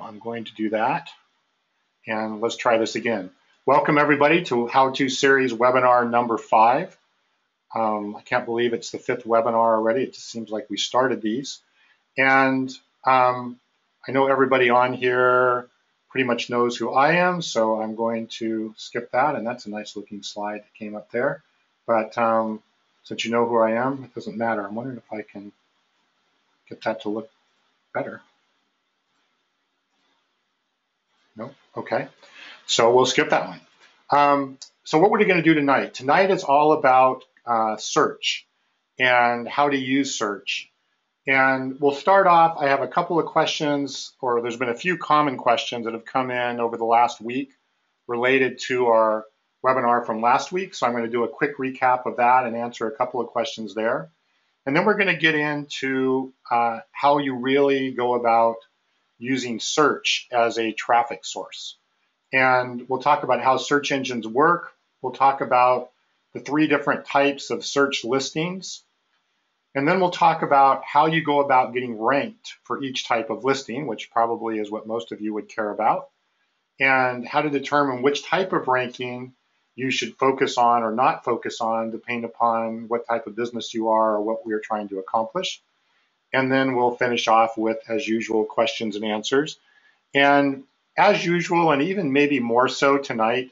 I'm going to do that. And let's try this again. Welcome everybody to How To Series webinar number 5. I can't believe it's the 5th webinar already. It just seems like we started these. And I know everybody on here pretty much knows who I am, so I'm going to skip that. And that's a nice looking slide that came up there. But since you know who I am, it doesn't matter. I'm wondering if I can get that to look better. No? Okay. So we'll skip that one. So what we're going to do tonight. Tonight is all about search and how to use search. And we'll start off, I have a couple of questions, or there's been a few common questions that have come in over the last week related to our webinar from last week. So I'm going to do a quick recap of that and answer a couple of questions there. And then we're going to get into how you really go about using search as a traffic source. And we'll talk about how search engines work. We'll talk about the 3 different types of search listings. And then we'll talk about how you go about getting ranked for each type of listing, which probably is what most of you would care about, and how to determine which type of ranking you should focus on or not focus on, depending upon what type of business you are or what we are trying to accomplish. And then we'll finish off with, as usual, questions and answers. And as usual, and even maybe more so tonight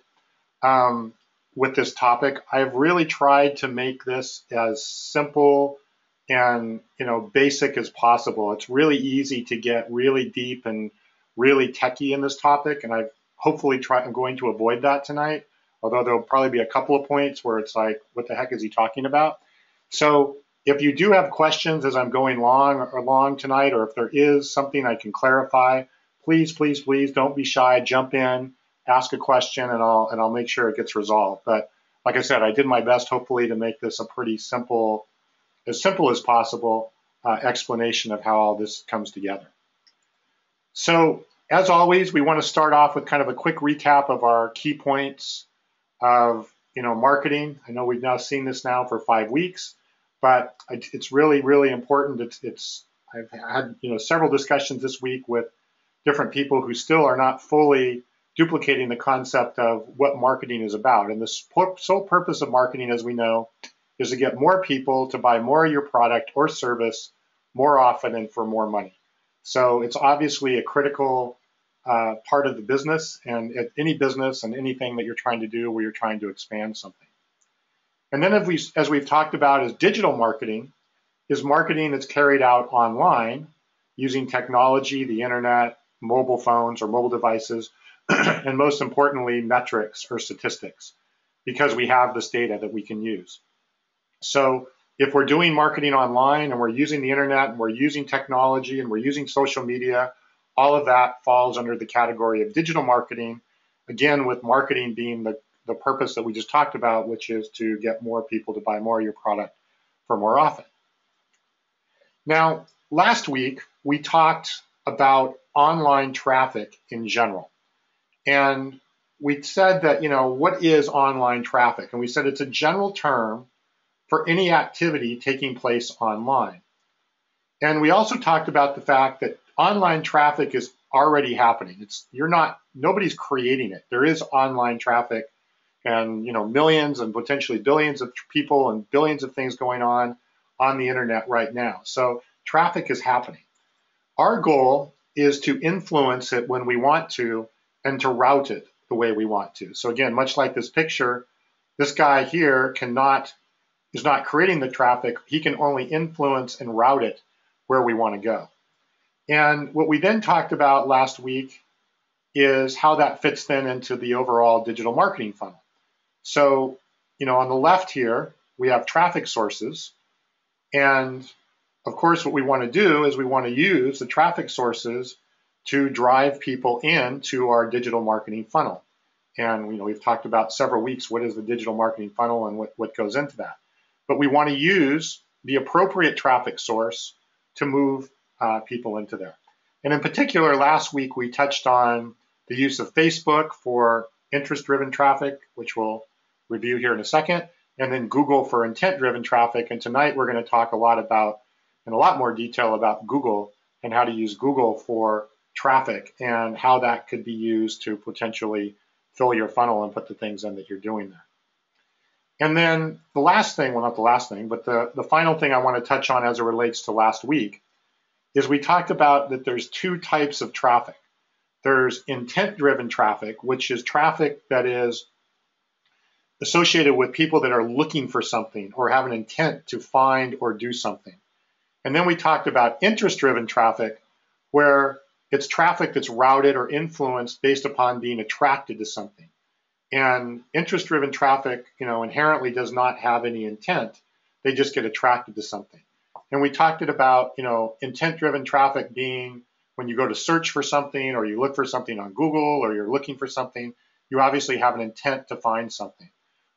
with this topic, I've really tried to make this as simple and basic as possible. It's really easy to get really deep and really techie in this topic, and I'm going to avoid that tonight, although there'll probably be a couple of points where it's like, what the heck is he talking about? So if you do have questions as I'm going along tonight, or if there is something I can clarify, please, please, please don't be shy. Jump in, ask a question, and I'll make sure it gets resolved. But like I said, I did my best, hopefully, to make this a pretty simple, as simple as possible, explanation of how all this comes together. So as always, we want to start off with kind of a quick recap of our key points of marketing. I know we've now seen this now for 5 weeks. But it's really, really important. I've had several discussions this week with different people who still are not fully duplicating the concept of what marketing is about. And the sole purpose of marketing, as we know, is to get more people to buy more of your product or service more often and for more money. So it's obviously a critical part of the business, and at any business and anything that you're trying to do where you're trying to expand something. And then as we've talked about, is digital marketing is marketing that's carried out online using technology, the internet, mobile phones or mobile devices, and most importantly, metrics or statistics, because we have this data that we can use. So if we're doing marketing online and we're using the internet and we're using technology and we're using social media, all of that falls under the category of digital marketing, again, with marketing being the purpose that we just talked about, which is to get more people to buy more of your product for more often. Now, last week, we talked about online traffic in general. And we said that, what is online traffic? And we said it's a general term for any activity taking place online. And we also talked about the fact that online traffic is already happening. Nobody's creating it. There is online traffic, and millions and potentially billions of people and billions of things going on the internet right now. So traffic is happening. Our goal is to influence it when we want to and to route it the way we want to. So again, much like this picture, this guy here is not creating the traffic. He can only influence and route it where we want to go. And what we then talked about last week is how that fits then into the overall digital marketing funnel. So, on the left here, we have traffic sources. And of course, what we want to do is we want to use the traffic sources to drive people into our digital marketing funnel. And, we've talked about several weeks, what is the digital marketing funnel and what goes into that. But we want to use the appropriate traffic source to move people into there. And in particular, last week, we touched on the use of Facebook for interest-driven traffic, which we'll review here in a second, and then Google for intent-driven traffic. And tonight we're going to talk in a lot more detail about Google and how to use Google for traffic and how that could be used to potentially fill your funnel and put the things in that you're doing there. And then the last thing, well, not the last thing, but the final thing I want to touch on as it relates to last week is we talked about that there's two types of traffic. There's intent-driven traffic, which is traffic that is associated with people that are looking for something or have an intent to find or do something. And then we talked about interest-driven traffic, where it's traffic that's routed or influenced based upon being attracted to something. And interest-driven traffic, inherently does not have any intent. They just get attracted to something. And we talked about, intent-driven traffic being when you go to search for something or you look for something on Google or you're looking for something, you obviously have an intent to find something.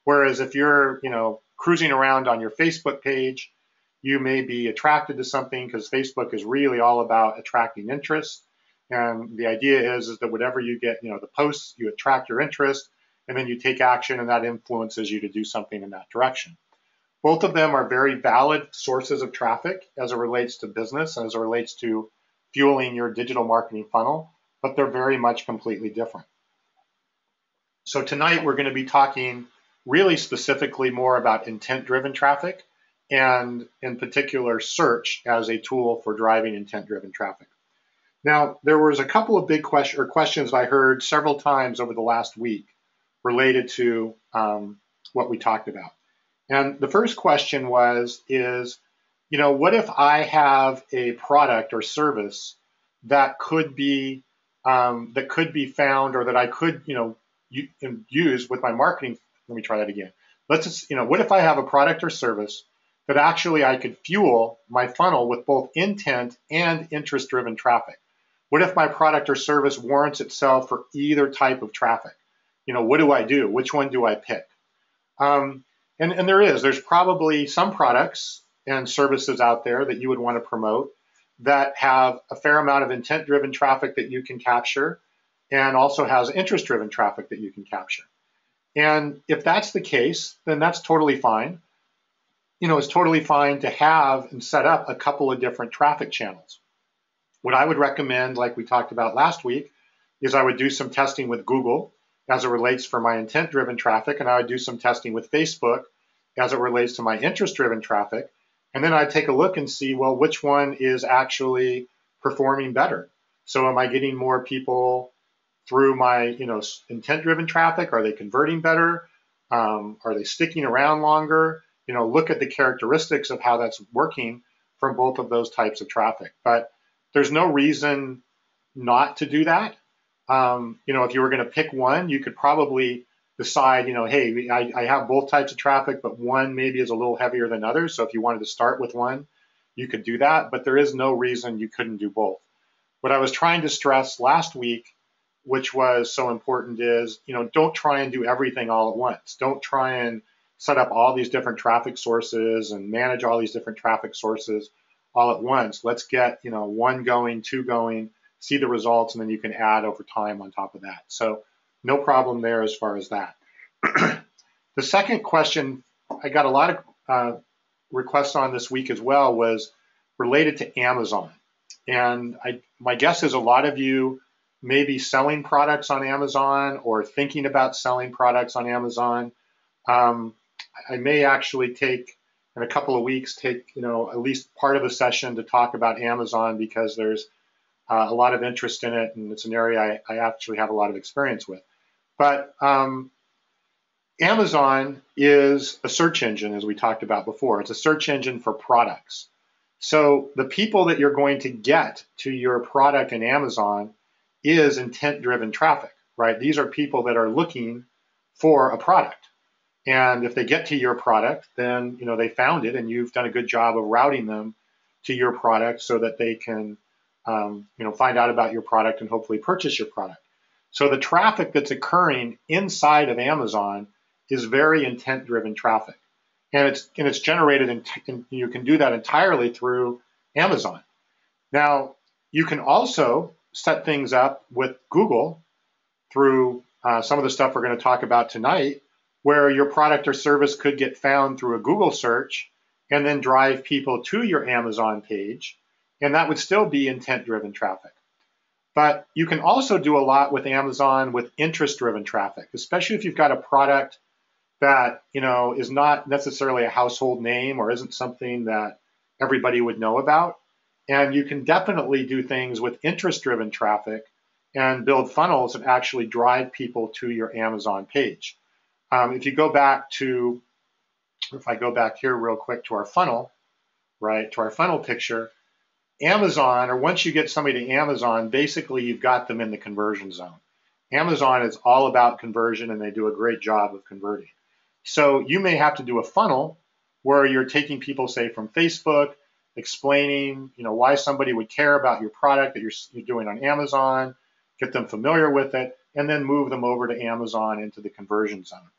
Whereas if you're, cruising around on your Facebook page, you may be attracted to something because Facebook is really all about attracting interest. And the idea is that whatever you get, the posts, you attract your interest, and then you take action, and that influences you to do something in that direction. Both of them are very valid sources of traffic as it relates to business and as it relates to fueling your digital marketing funnel, but they're very much completely different. So tonight we're going to be talking really specifically more about intent-driven traffic and in particular search as a tool for driving intent-driven traffic. Now, there was a couple of big questions I heard several times over the last week related to what we talked about. And the first question is, what if I have a product or service that could be found or that I could, use with my marketing? Let me try that again. What if I have a product or service that actually I could fuel my funnel with both intent and interest-driven traffic? What if my product or service warrants itself for either type of traffic? What do I do? Which one do I pick? And there's probably some products and services out there that you would want to promote that have a fair amount of intent-driven traffic that you can capture and also has interest-driven traffic that you can capture. And if that's the case, then that's totally fine. It's totally fine to have and set up a couple of different traffic channels. What I would recommend, like we talked about last week, is I would do some testing with Google as it relates for my intent-driven traffic, and I would do some testing with Facebook as it relates to my interest-driven traffic. And then I'd take a look and see, well, which one is actually performing better? So am I getting more people through my, intent-driven traffic? Are they converting better? Are they sticking around longer? Look at the characteristics of how that's working from both of those types of traffic. But there's no reason not to do that. If you were going to pick one, you could probably decide, hey, I have both types of traffic, but one maybe is a little heavier than others. So if you wanted to start with one, you could do that, but there is no reason you couldn't do both. What I was trying to stress last week, which was so important, is, don't try and do everything all at once. Don't try and set up all these different traffic sources and manage all these different traffic sources all at once. Let's get, one going, two going, see the results, and then you can add over time on top of that. So no problem there as far as that. The second question I got a lot of requests on this week as well was related to Amazon. And my guess is a lot of you may be selling products on Amazon or thinking about selling products on Amazon. I may actually in a couple of weeks, at least part of a session to talk about Amazon because there's a lot of interest in it, and it's an area I actually have a lot of experience with. But Amazon is a search engine, as we talked about before. It's a search engine for products. So the people that you're going to get to your product in Amazon is intent-driven traffic, right? These are people that are looking for a product. And if they get to your product, then they found it, and you've done a good job of routing them to your product so that they can find out about your product and hopefully purchase your product. So the traffic that's occurring inside of Amazon is very intent-driven traffic, and it's generated, and you can do that entirely through Amazon. Now, you can also set things up with Google through some of the stuff we're going to talk about tonight, where your product or service could get found through a Google search and then drive people to your Amazon page, and that would still be intent-driven traffic. But you can also do a lot with Amazon with interest-driven traffic, especially if you've got a product that is not necessarily a household name or isn't something that everybody would know about. And you can definitely do things with interest-driven traffic and build funnels that actually drive people to your Amazon page. If you go back to, if I go back here real quick to our funnel, right, to our funnel picture, Amazon, or once you get somebody to Amazon, basically you've got them in the conversion zone. Amazon is all about conversion, and they do a great job of converting. So you may have to do a funnel where you're taking people, say, from Facebook, explaining, why somebody would care about your product that you're doing on Amazon, get them familiar with it, and then move them over to Amazon into the conversion zone.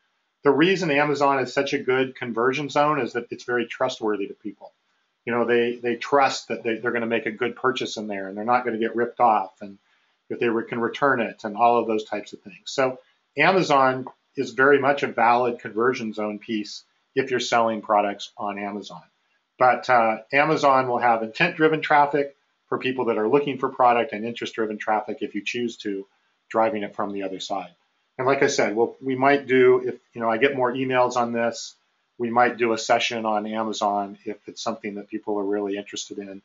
The reason Amazon is such a good conversion zone is that it's very trustworthy to people. They trust that they're going to make a good purchase in there, and they're not going to get ripped off, and if they can return it, and all of those types of things. So Amazon is very much a valid conversion zone piece if you're selling products on Amazon. But Amazon will have intent-driven traffic for people that are looking for product, and interest-driven traffic if you choose to, driving it from the other side. And like I said, we might do, if I get more emails on this, we might do a session on Amazon if it's something that people are really interested in,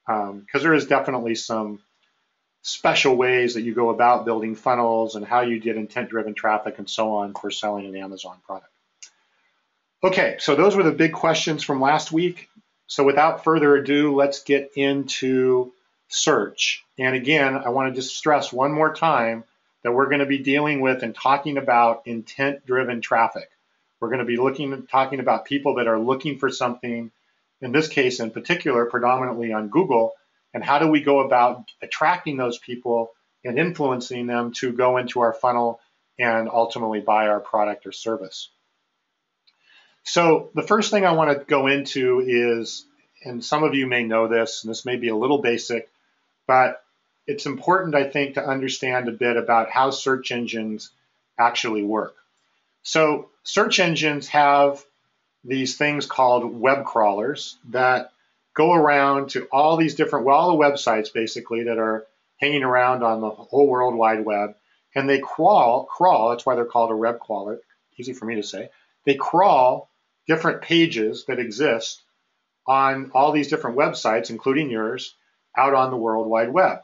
because there is definitely some special ways that you go about building funnels and how you get intent-driven traffic and so on for selling an Amazon product. Okay, so those were the big questions from last week. So without further ado, let's get into search. And again, I want to just stress one more time that we're going to be dealing with and talking about intent-driven traffic. We're going to be talking about people that are looking for something, in this case in particular, predominantly on Google, and how do we go about attracting those people and influencing them to go into our funnel and ultimately buy our product or service. So the first thing I want to go into is, and some of you may know this, and this may be a little basic, but it's important, I think, to understand a bit about how search engines actually work. So search engines have these things called web crawlers that go around to all these different, all the websites basically that are hanging around on the whole World Wide Web, and they crawl, that's why they're called a web crawler, easy for me to say. They crawl different pages that exist on all these different websites, including yours, out on the World Wide Web.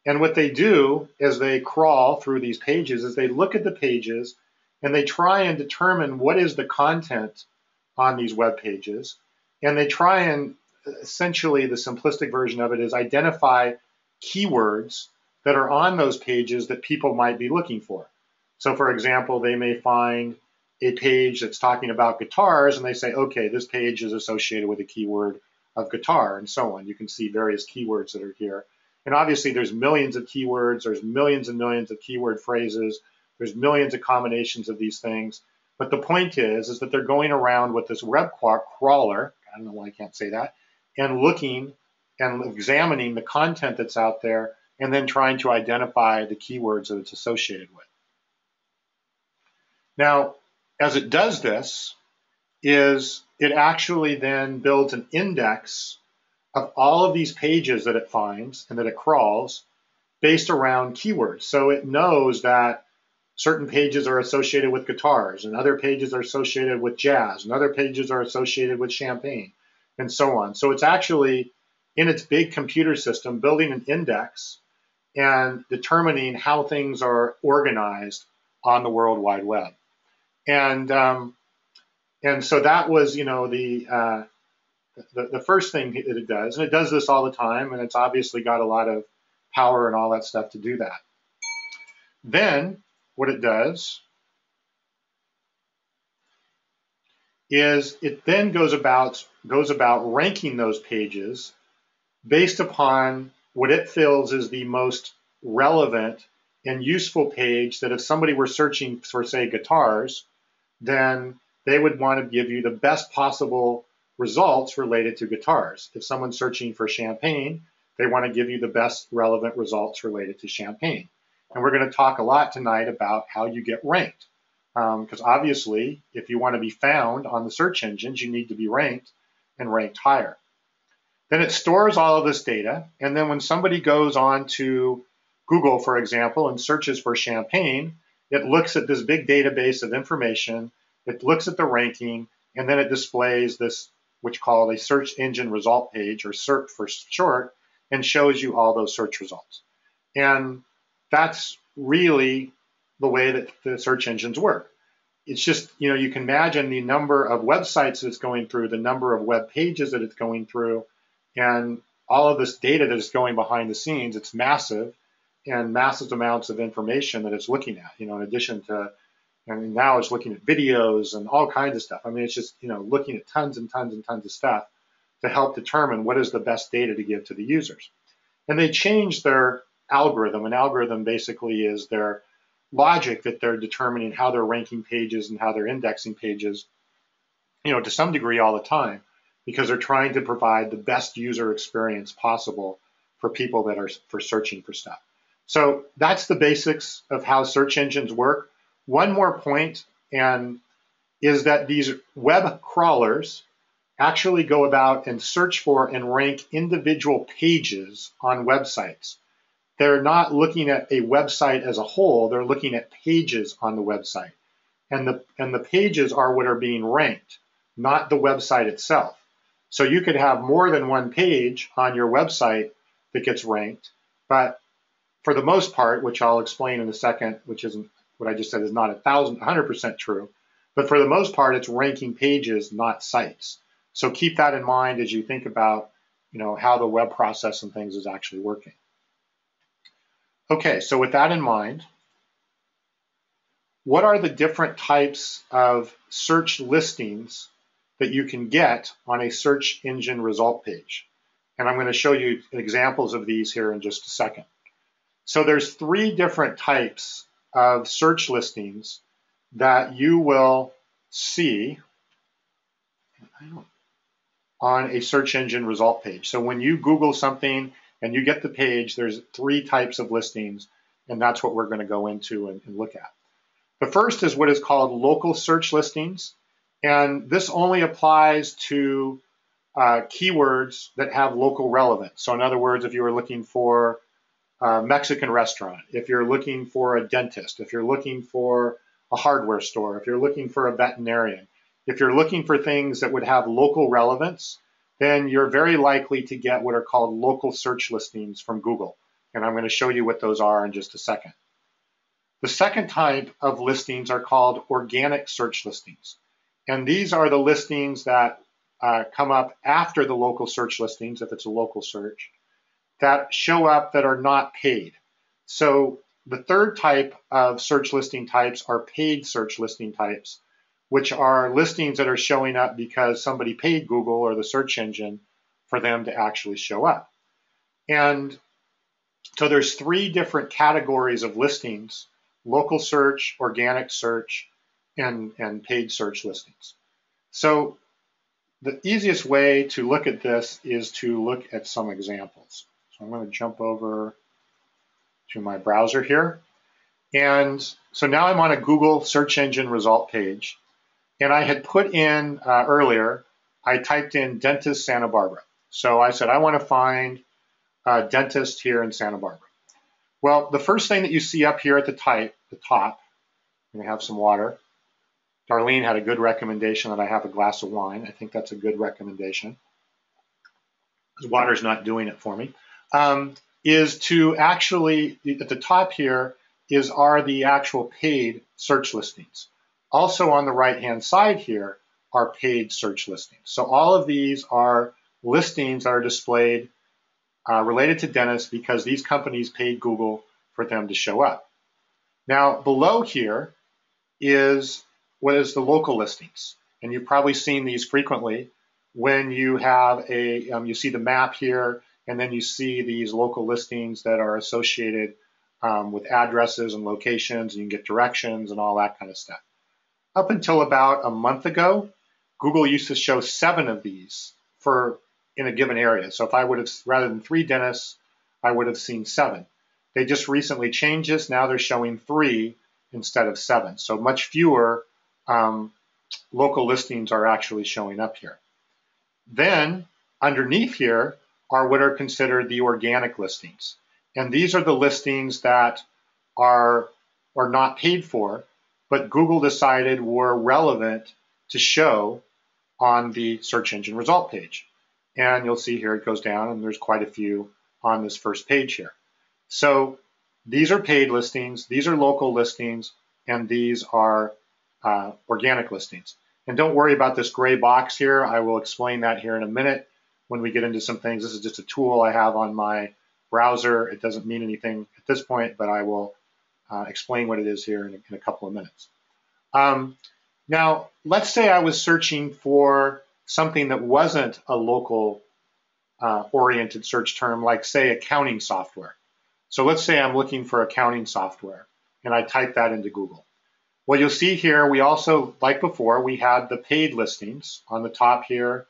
And what they do as they crawl through these pages is they look at the pages and they try and determine what is the content on these web pages. And they try and, essentially the simplistic version of it is identify keywords that are on those pages that people might be looking for. So for example, they may find a page that's talking about guitars and they say, okay, this page is associated with a keyword of guitar and so on. You can see various keywords that are here. And obviously there's millions of keywords, there's millions and millions of keyword phrases, there's millions of combinations of these things. But the point is that they're going around with this web crawler, I don't know why I can't say that, and looking and examining the content that's out there and then trying to identify the keywords that it's associated with. Now, as it does this, it actually then builds an index of all of these pages that it finds and that it crawls based around keywords. So it knows that certain pages are associated with guitars and other pages are associated with jazz and other pages are associated with champagne and so on. So it's actually, in its big computer system, building an index and determining how things are organized on the World Wide Web. And so that was, the first thing that it does, and it does this all the time, and it's obviously got a lot of power and all that stuff to do that. Then what it does is it then goes about ranking those pages based upon what it feels is the most relevant and useful page, that if somebody were searching for, say, guitars, then they would want to give you the best possible results related to guitars. If someone's searching for champagne, they want to give you the best relevant results related to champagne. And we're going to talk a lot tonight about how you get ranked. Because obviously, if you want to be found on the search engines, you need to be ranked and ranked higher. Then it stores all of this data, and then when somebody goes on to Google, for example, and searches for champagne, it looks at this big database of information, it looks at the ranking, and then it displays this, which called a search engine result page, or SERP for short, and shows you all those search results. And that's really the way that the search engines work. It's just, you can imagine the number of websites that it's going through, the number of web pages that it's going through, and all of this data that is going behind the scenes. It's massive, and massive amounts of information that it's looking at, in addition to, now it's looking at videos and all kinds of stuff. I mean, it's just, looking at tons and tons and tons of stuff to help determine what is the best data to give to the users. And they change their algorithm. An algorithm basically is their logic that they're determining how they're ranking pages and how they're indexing pages, to some degree all the time, because they're trying to provide the best user experience possible for people that are searching for stuff. So that's the basics of how search engines work. One more point, and is that these web crawlers actually go about and search for and rank individual pages on websites. They're not looking at a website as a whole, they're looking at pages on the website. And the pages are what are being ranked, not the website itself. So you could have more than one page on your website that gets ranked, but for the most part, which I'll explain in a second, which isn't what I just said is not 100% true, but for the most part, it's ranking pages, not sites. So keep that in mind as you think about, how the web process and things is actually working. Okay, so with that in mind, what are the different types of search listings that you can get on a search engine result page? And I'm going to show you examples of these here in just a second. So there's 3 different types of search listings that you will see on a search engine result page. So when you Google something and you get the page, there's 3 types of listings, and that's what we're going to go into and look at. The first is what is called local search listings, and this only applies to keywords that have local relevance. So in other words, if you were looking for a Mexican restaurant, if you're looking for a dentist, if you're looking for a hardware store, if you're looking for a veterinarian, if you're looking for things that would have local relevance, then you're very likely to get what are called local search listings from Google. And I'm going to show you what those are in just a second. The second type of listings are called organic search listings. And these are the listings that come up after the local search listings, if it's a local search, that show up that are not paid. So the third type of search listing types are paid search listing types, which are listings that are showing up because somebody paid Google or the search engine for them to actually show up. And so there's 3 different categories of listings: local search, organic search, and paid search listings. So the easiest way to look at this is to look at some examples. So I'm going to jump over to my browser here. And so now I'm on a Google search engine result page. And I had put in earlier, I typed in dentist Santa Barbara. So I said, I want to find a dentist here in Santa Barbara. Well, the first thing that you see up here at the top, I'm going to have some water. Darlene had a good recommendation that I have a glass of wine. I think that's a good recommendation, because water's not doing it for me. Is to actually, at the top here, are the actual paid search listings. Also on the right-hand side here are paid search listings. So all of these are listings that are displayed related to dentists because these companies paid Google for them to show up. Now below here is what is the local listings. And you've probably seen these frequently when you have you see the map here, and then you see these local listings that are associated with addresses and locations, and you can get directions and all that kind of stuff. Up until about a month ago, Google used to show 7 of these in a given area. So if I would have, rather than 3 dentists, I would have seen 7. They just recently changed this. Now they're showing 3 instead of 7. So much fewer local listings are actually showing up here. Then underneath here are what are considered the organic listings. And these are the listings that are not paid for, but Google decided were relevant to show on the search engine result page. And you'll see here it goes down, and there's quite a few on this first page here. So these are paid listings, these are local listings, and these are organic listings. And don't worry about this gray box here. I will explain that here in a minute when we get into some things. This is just a tool I have on my browser. It doesn't mean anything at this point, but I will explain what it is here in a couple of minutes. Now, let's say I was searching for something that wasn't a local oriented search term, like say accounting software. So let's say I'm looking for accounting software and I type that into Google. Well, you'll see here, we also, like before, we had the paid listings on the top here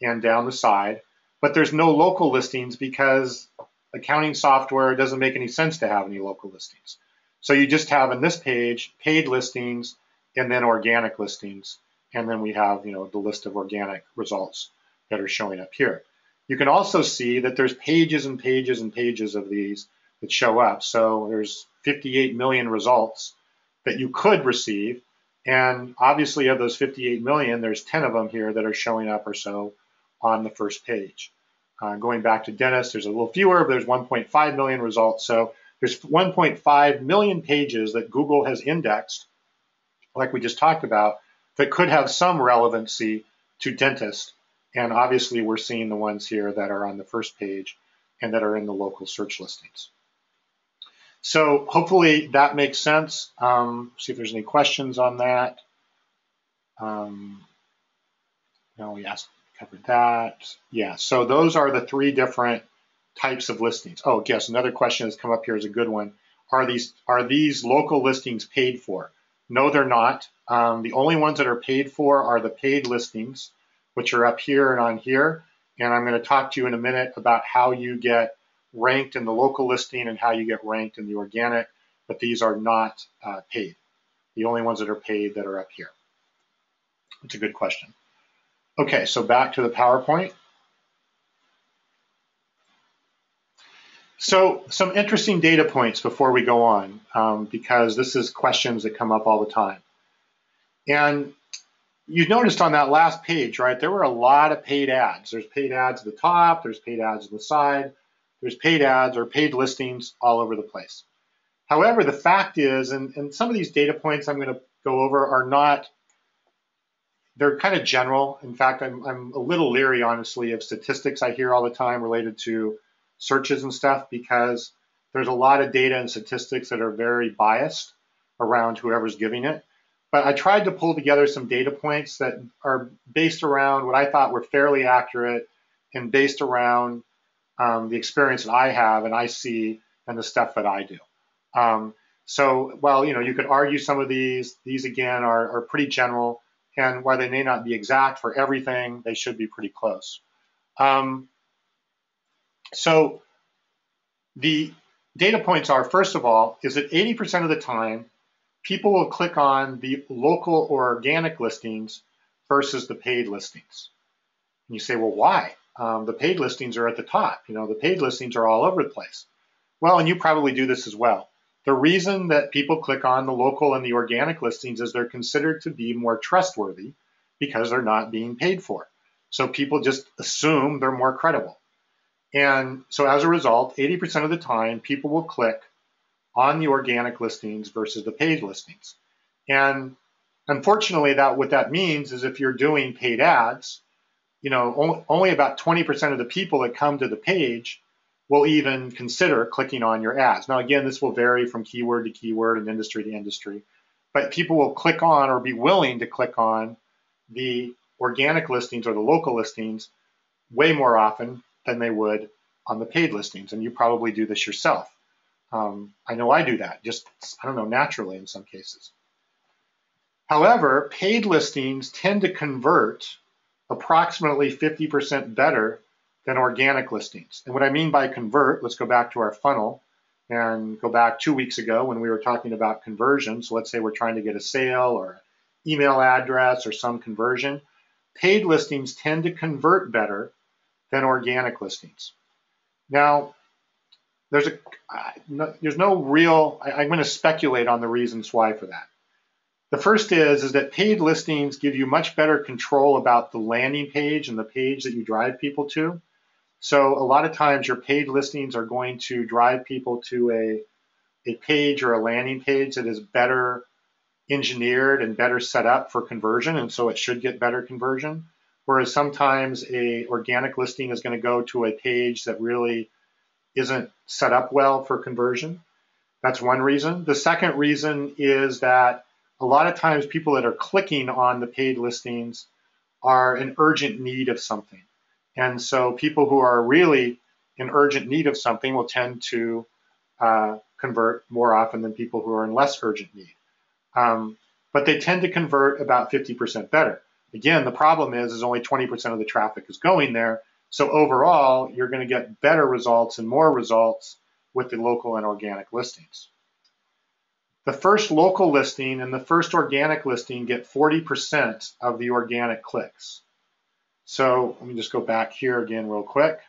and down the side, but there's no local listings because accounting software doesn't make any sense to have any local listings. So you just have in this page, paid listings and then organic listings. And then we have, the list of organic results that are showing up here. You can also see that there's pages and pages and pages of these that show up. So there's 58 million results that you could receive. And obviously of those 58 million, there's 10 of them here that are showing up or so on the first page. Going back to dentist, there's a little fewer, but there's 1.5 million results. So there's 1.5 million pages that Google has indexed, like we just talked about, that could have some relevancy to dentists. And obviously we're seeing the ones here that are on the first page and that are in the local search listings. So hopefully that makes sense. See if there's any questions on that. No, yes, covered that. Yeah, so those are the three different types of listings. Oh, yes, another question that's come up here is a good one. Are these local listings paid for? No, they're not. The only ones that are paid for are the paid listings, which are up here and on here. And I'm going to talk to you in a minute about how you get ranked in the local listing and how you get ranked in the organic, but these are not paid. The only ones that are paid that are up here. It's a good question. Okay, so back to the PowerPoint. So some interesting data points before we go on, because this is questions that come up all the time. And you noticed on that last page, right, there were a lot of paid ads. There's paid ads at the top, there's paid ads on the side, there's paid ads or paid listings all over the place. However, the fact is, and some of these data points I'm going to go over are not, they're kind of general. In fact, I'm a little leery, honestly, of statistics I hear all the time related to searches and stuff, because there's a lot of data and statistics that are very biased around whoever's giving it. But I tried to pull together some data points that are based around what I thought were fairly accurate and based around the experience that I have and I see and the stuff that I do. So while you could argue some of these again are pretty general, and while they may not be exact for everything, they should be pretty close. So the data points are, first of all, is that 80% of the time, people will click on the local or organic listings versus the paid listings. And you say, well, why? The paid listings are at the top. The paid listings are all over the place. Well, and you probably do this as well. The reason that people click on the local and the organic listings is they're considered to be more trustworthy because they're not being paid for. So people just assume they're more credible. And so as a result, 80% of the time, people will click on the organic listings versus the paid listings. And unfortunately, what that means is if you're doing paid ads, only about 20% of the people that come to the page will even consider clicking on your ads. Now, again, this will vary from keyword to keyword and industry to industry, but people will click on or be willing to click on the organic listings or the local listings way more often than they would on the paid listings. And you probably do this yourself. I know I do that, just, naturally in some cases. However, paid listings tend to convert approximately 50% better than organic listings. And what I mean by convert, let's go back to our funnel and go back 2 weeks ago when we were talking about conversion. So let's say we're trying to get a sale or an email address or some conversion. Paid listings tend to convert better than organic listings. Now, there's no real, I'm going to speculate on the reasons why for that. The first is that paid listings give you much better control about the landing page and the page that you drive people to. So a lot of times your paid listings are going to drive people to a page or a landing page that is better engineered and better set up for conversion, and so it should get better conversion. Whereas sometimes a organic listing is going to go to a page that really isn't set up well for conversion. That's one reason. The second reason is that a lot of times people that are clicking on the paid listings are in urgent need of something. And so people who are really in urgent need of something will tend to convert more often than people who are in less urgent need. But they tend to convert about 50% better. Again, the problem is only 20% of the traffic is going there. So overall, you're going to get better results and more results with the local and organic listings. The first local listing and the first organic listing get 40% of the organic clicks. So let me just go back here again real quick.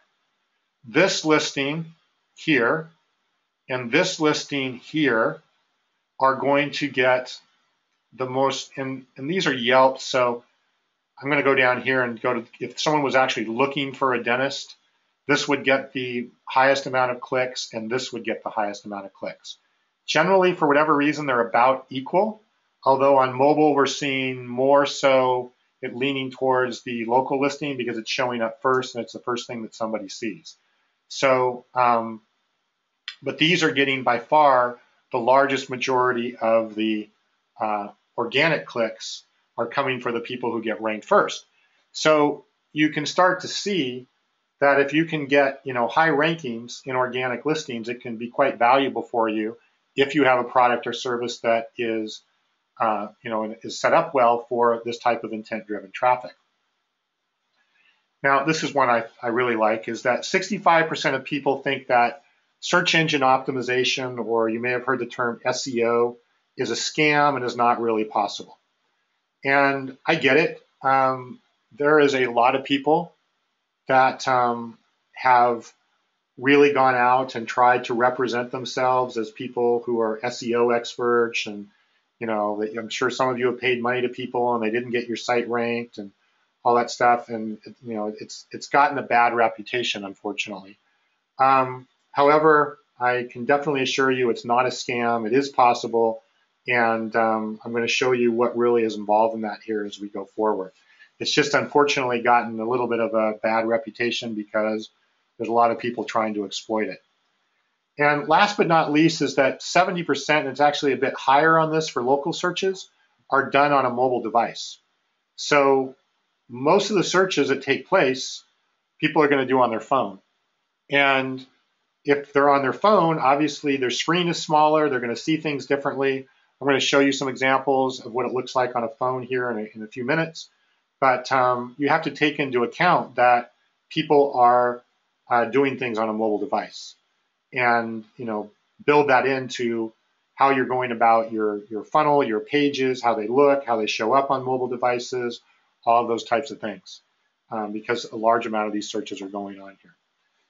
This listing here and this listing here are going to get the most, and these are Yelp, so I'm going to go down here and go to, if someone was actually looking for a dentist, this would get the highest amount of clicks and this would get the highest amount of clicks. Generally, for whatever reason, they're about equal, although on mobile we're seeing more so it leaning towards the local listing because it's showing up first and it's the first thing that somebody sees. So, but these are getting by far the largest majority of the organic clicks are coming for the people who get ranked first. So you can start to see that if you can get high rankings in organic listings, it can be quite valuable for you if you have a product or service that is is set up well for this type of intent-driven traffic. Now, this is one I really like, is that 65% of people think that search engine optimization, or you may have heard the term SEO, is a scam and is not really possible. And I get it. There is a lot of people that have really gone out and tried to represent themselves as people who are SEO experts, and I'm sure some of you have paid money to people and they didn't get your site ranked and all that stuff, and it's gotten a bad reputation, unfortunately. However, I can definitely assure you it's not a scam. It is possible, and I'm going to show you what really is involved in that here as we go forward. It's just unfortunately gotten a little bit of a bad reputation because there's a lot of people trying to exploit it. And last but not least is that 70%, and it's actually a bit higher on this for local searches, are done on a mobile device. So most of the searches that take place, people are going to do on their phone. And if they're on their phone, obviously their screen is smaller, they're going to see things differently. I'm going to show you some examples of what it looks like on a phone here in a few minutes. But you have to take into account that people are doing things on a mobile device, and build that into how you're going about your funnel, your pages, how they look, how they show up on mobile devices, all of those types of things, because a large amount of these searches are going on here.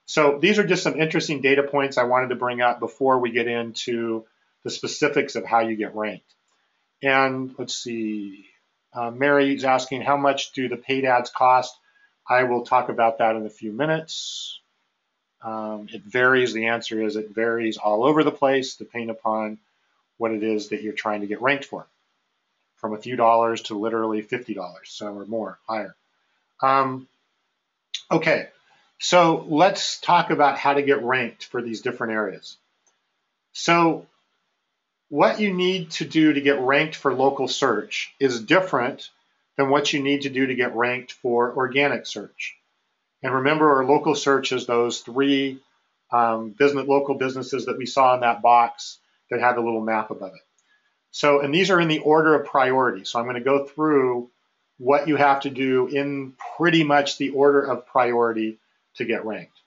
So these are just some interesting data points I wanted to bring up before we get into the specifics of how you get ranked. And let's see, Mary's asking, how much do the paid ads cost? I will talk about that in a few minutes. It varies. The answer is it varies all over the place depending upon what it is that you're trying to get ranked for, from a few dollars to literally $50, so or more, higher. Okay, so let's talk about how to get ranked for these different areas. So what you need to do to get ranked for local search is different than what you need to do to get ranked for organic search. And remember, our local search is those three local businesses that we saw in that box that have a little map above it. So, and these are in the order of priority. So I'm going to go through what you have to do in pretty much the order of priority to get ranked.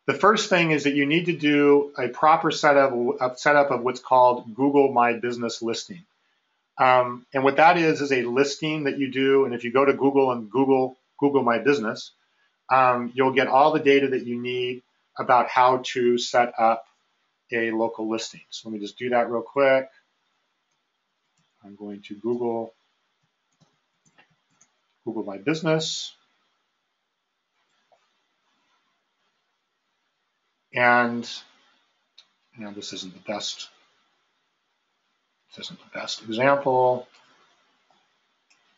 The first thing is that you need to do a proper setup of what's called Google My Business listing. And what that is a listing that you do. And if you go to Google and Google My Business, you'll get all the data that you need about how to set up a local listing. So let me just do that real quick. I'm going to Google My Business. And this isn't the best. This isn't the best example,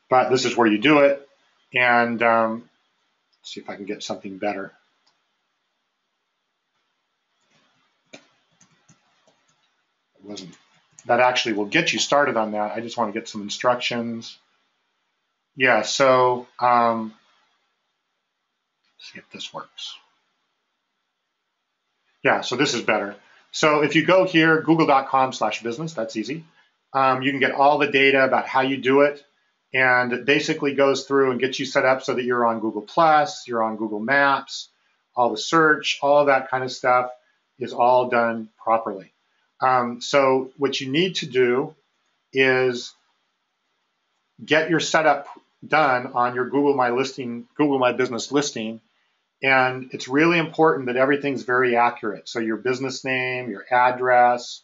but this is where you do it. And see if I can get something better. It wasn't. That actually will get you started on that. I just want to get some instructions. Yeah, so let's see if this works. Yeah, so this is better. So if you go here, google.com/business, that's easy. You can get all the data about how you do it, and it basically goes through and gets you set up so that you're on Google+, you're on Google Maps, all the search, all of that kind of stuff is all done properly. So what you need to do is get your setup done on your Google My Business listing. And it's really important that everything's very accurate. So your business name, your address,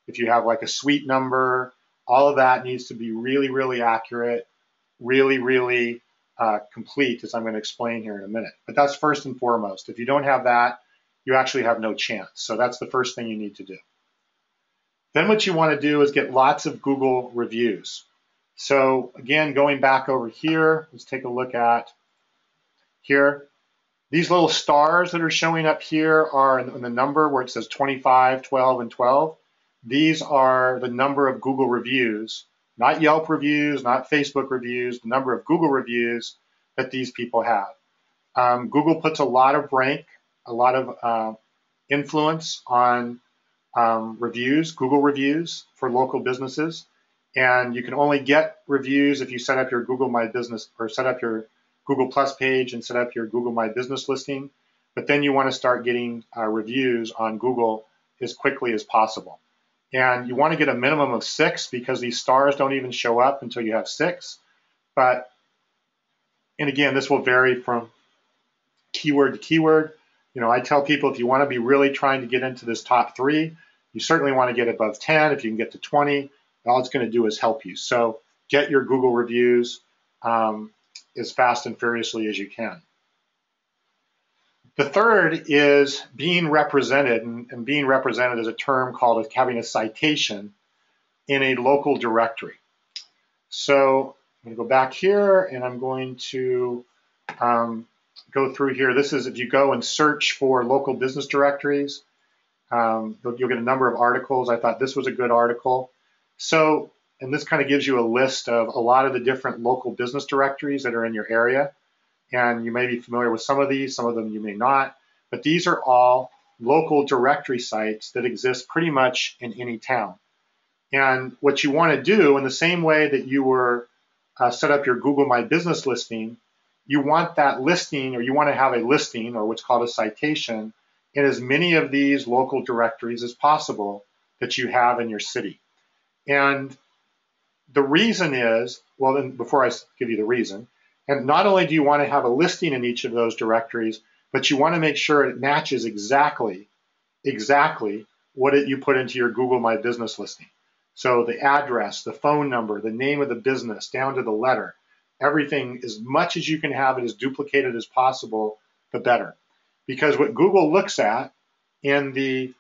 if you have like a suite number, all of that needs to be really, really accurate, really, really complete, as I'm going to explain here in a minute. But that's first and foremost. If you don't have that, you actually have no chance. So that's the first thing you need to do. Then what you want to do is get lots of Google reviews. So again, going back over here, let's take a look at here. These little stars that are showing up here are in the number where it says 25, 12, and 12. These are the number of Google reviews, not Yelp reviews, not Facebook reviews, the number of Google reviews that these people have. Google puts a lot of rank, a lot of influence on reviews, Google reviews for local businesses. And you can only get reviews if you set up your Google My Business or set up your Google Plus page and set up your Google My Business listing. But then you want to start getting reviews on Google as quickly as possible. And you want to get a minimum of 6 because these stars don't even show up until you have 6. And again, this will vary from keyword to keyword. I tell people if you want to be really trying to get into this top 3, you certainly want to get above 10. If you can get to 20, all it's going to do is help you. So get your Google reviews as fast and furiously as you can. The third is being represented, and being represented is a term called having a citation in a local directory. So I'm going to go back here and I'm going to go through here. This is if you go and search for local business directories, you'll get a number of articles. I thought this was a good article. So, and this kind of gives you a list of a lot of the different local business directories that are in your area. And you may be familiar with some of these, some of them you may not. But these are all local directory sites that exist pretty much in any town. And what you want to do, in the same way that you were set up your Google My Business listing, you want that listing, or you want to have a listing, or what's called a citation, in as many of these local directories as possible that you have in your city. And the reason is, well, then before I give you the reason, and not only do you want to have a listing in each of those directories, but you want to make sure it matches exactly what you put into your Google My Business listing. So the address, the phone number, the name of the business, down to the letter, everything, as much as you can have it as duplicated as possible, the better. Because what Google looks at in the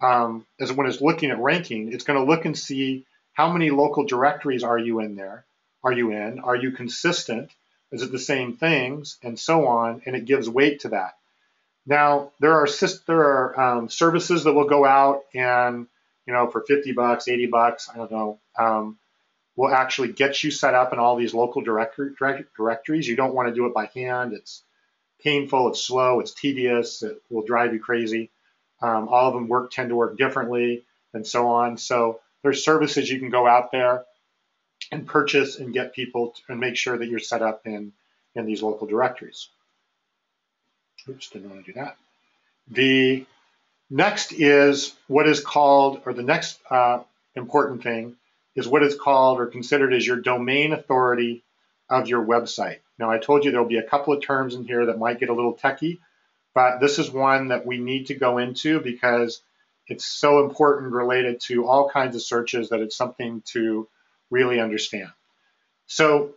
as when it's looking at ranking, it's going to look and see how many local directories are you in there? Are you in? Are you consistent? Is it the same things? And so on, and it gives weight to that. Now, there are services that will go out and, for $50, $80, I don't know, will actually get you set up in all these local directories. You don't want to do it by hand. It's painful, it's slow, it's tedious, it will drive you crazy. All of them tend to work differently, and so on. So there's services you can go out there and purchase and get people and make sure that you're set up in these local directories. Oops, didn't want to do that. The next is what is called, or the next important thing is what is called or considered as your domain authority of your website. Now, I told you there'll be a couple of terms in here that might get a little techie, but this is one that we need to go into because it's so important related to all kinds of searches that it's something to really understand. So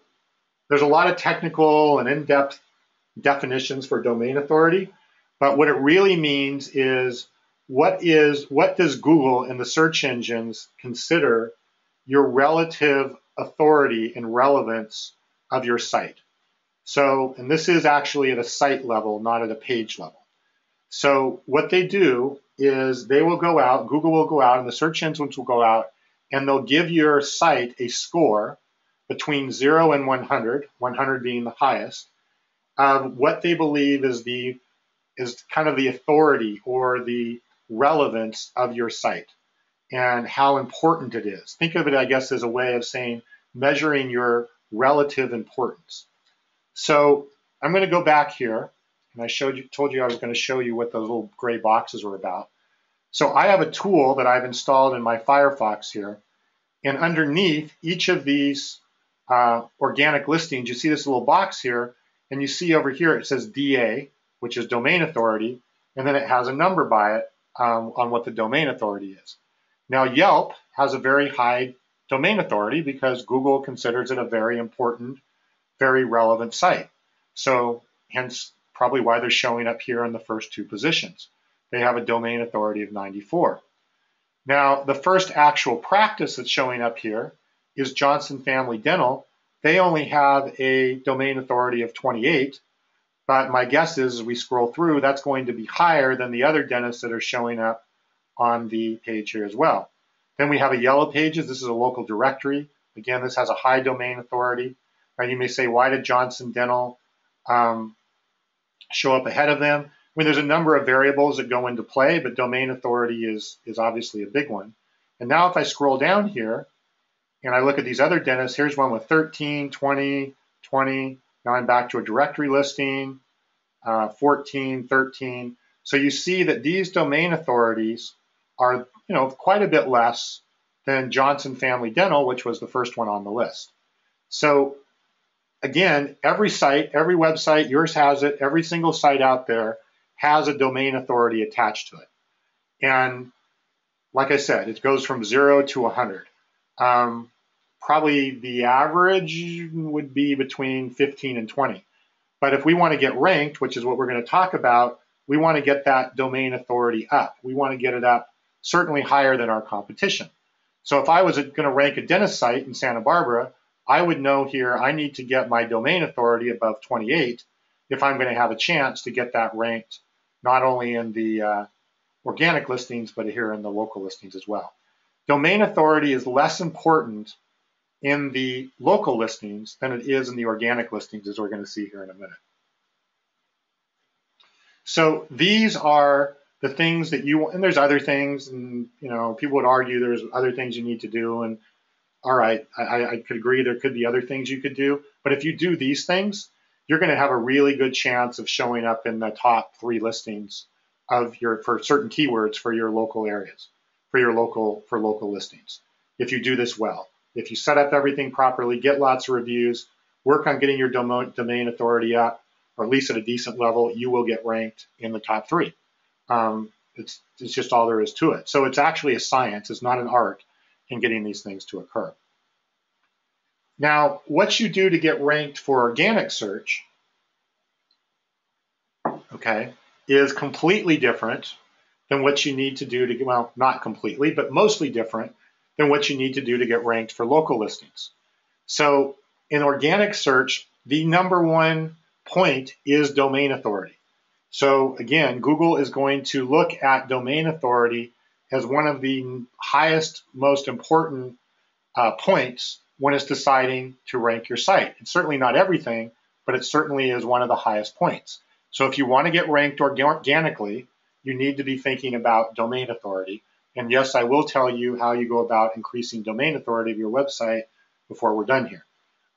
there's a lot of technical and in-depth definitions for domain authority, but what it really means is what does Google and the search engines consider your relative authority and relevance of your site. So, and this is actually at a site level, not at a page level. So what they do is they will go out, Google will go out, and the search engines will go out, and they'll give your site a score between 0 and 100, 100 being the highest, of what they believe is kind of the authority or the relevance of your site and how important it is. Think of it, I guess, as a way of saying measuring your relative importance. So I'm going to go back here, and I told you I was going to show you what those little gray boxes were about. So I have a tool that I've installed in my Firefox here, and underneath each of these organic listings, you see this little box here, and you see over here it says DA, which is domain authority, and then it has a number by it on what the domain authority is. Now Yelp has a very high domain authority because Google considers it a very important, very relevant site. So hence probably why they're showing up here in the first two positions. They have a domain authority of 94. Now the first actual practice that's showing up here is Johnson Family Dental. They only have a domain authority of 28, but my guess is as we scroll through, that's going to be higher than the other dentists that are showing up on the page here as well. Then we have a Yellow Pages. This is a local directory. Again, this has a high domain authority. Now you may say, why did Johnson Dental show up ahead of them? I mean, there's a number of variables that go into play, but domain authority is obviously a big one. And now if I scroll down here and I look at these other dentists, here's one with 13, 20, 20. Now I'm back to a directory listing, 14, 13. So you see that these domain authorities are, quite a bit less than Johnson Family Dental, which was the first one on the list. So again, every site, every website, yours has it, every single site out there has a domain authority attached to it. And like I said, it goes from 0 to 100. Probably the average would be between 15 and 20. But if we want to get ranked, which is what we're going to talk about, we want to get that domain authority up. We want to get it up certainly higher than our competition. So if I was going to rank a dentist site in Santa Barbara, I would know here I need to get my domain authority above 28 if I'm going to have a chance to get that ranked not only in the organic listings, but here in the local listings as well. Domain authority is less important in the local listings than it is in the organic listings, as we're going to see here in a minute. So these are the things that and there's other things, and people would argue there's other things you need to do, and all right, I could agree there could be other things you could do, but if you do these things, you're going to have a really good chance of showing up in the top 3 listings for certain keywords for your local areas, for local listings. If you do this well, if you set up everything properly, get lots of reviews, work on getting your domain authority up, or at least at a decent level, you will get ranked in the top 3. It's just all there is to it. So it's actually a science. It's not an art in getting these things to occur. Now, what you do to get ranked for organic search, okay, is completely different than what you need to do to get, well, not completely, but mostly different than what you need to do to get ranked for local listings. So in organic search, the number one point is domain authority. So again, Google is going to look at domain authority as one of the highest, most important points when it's deciding to rank your site. It's certainly not everything, but it certainly is one of the highest points. So if you want to get ranked organically, you need to be thinking about domain authority. And yes, I will tell you how you go about increasing domain authority of your website before we're done here,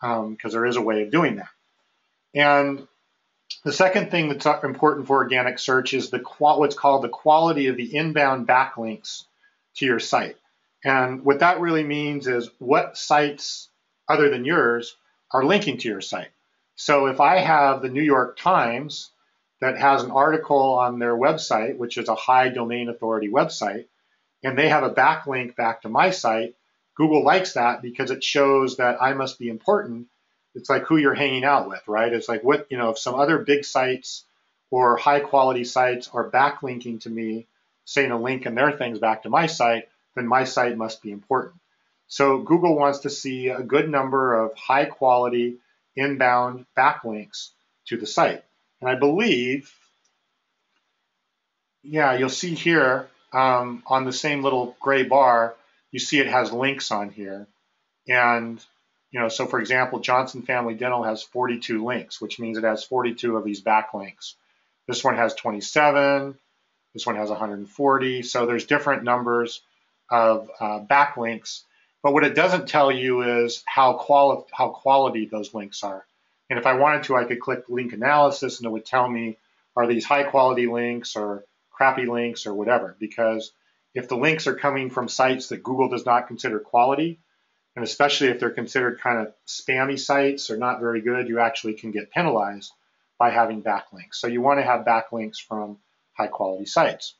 because there is a way of doing that. And the second thing that's important for organic search is what's called the quality of the inbound backlinks to your site. And what that really means is what sites other than yours are linking to your site. So if I have the New York Times that has an article on their website, which is a high domain authority website, and they have a backlink back to my site, Google likes that because it shows that I must be important. It's like who you're hanging out with, right? It's like what, if some other big sites or high quality sites are backlinking to me, saying a link in their things back to my site, then my site must be important. So Google wants to see a good number of high quality inbound backlinks to the site. And I believe, yeah, you'll see here on the same little gray bar, you see it has links on here. And, so for example, Johnson Family Dental has 42 links, which means it has 42 of these backlinks. This one has 27. This one has 140. So there's different numbers of backlinks. But what it doesn't tell you is how quality those links are. And if I wanted to, I could click link analysis and it would tell me, are these high quality links or crappy links or whatever? Because if the links are coming from sites that Google does not consider quality, and especially if they're considered kind of spammy sites or not very good, you actually can get penalized by having backlinks. So you want to have backlinks from high quality sites.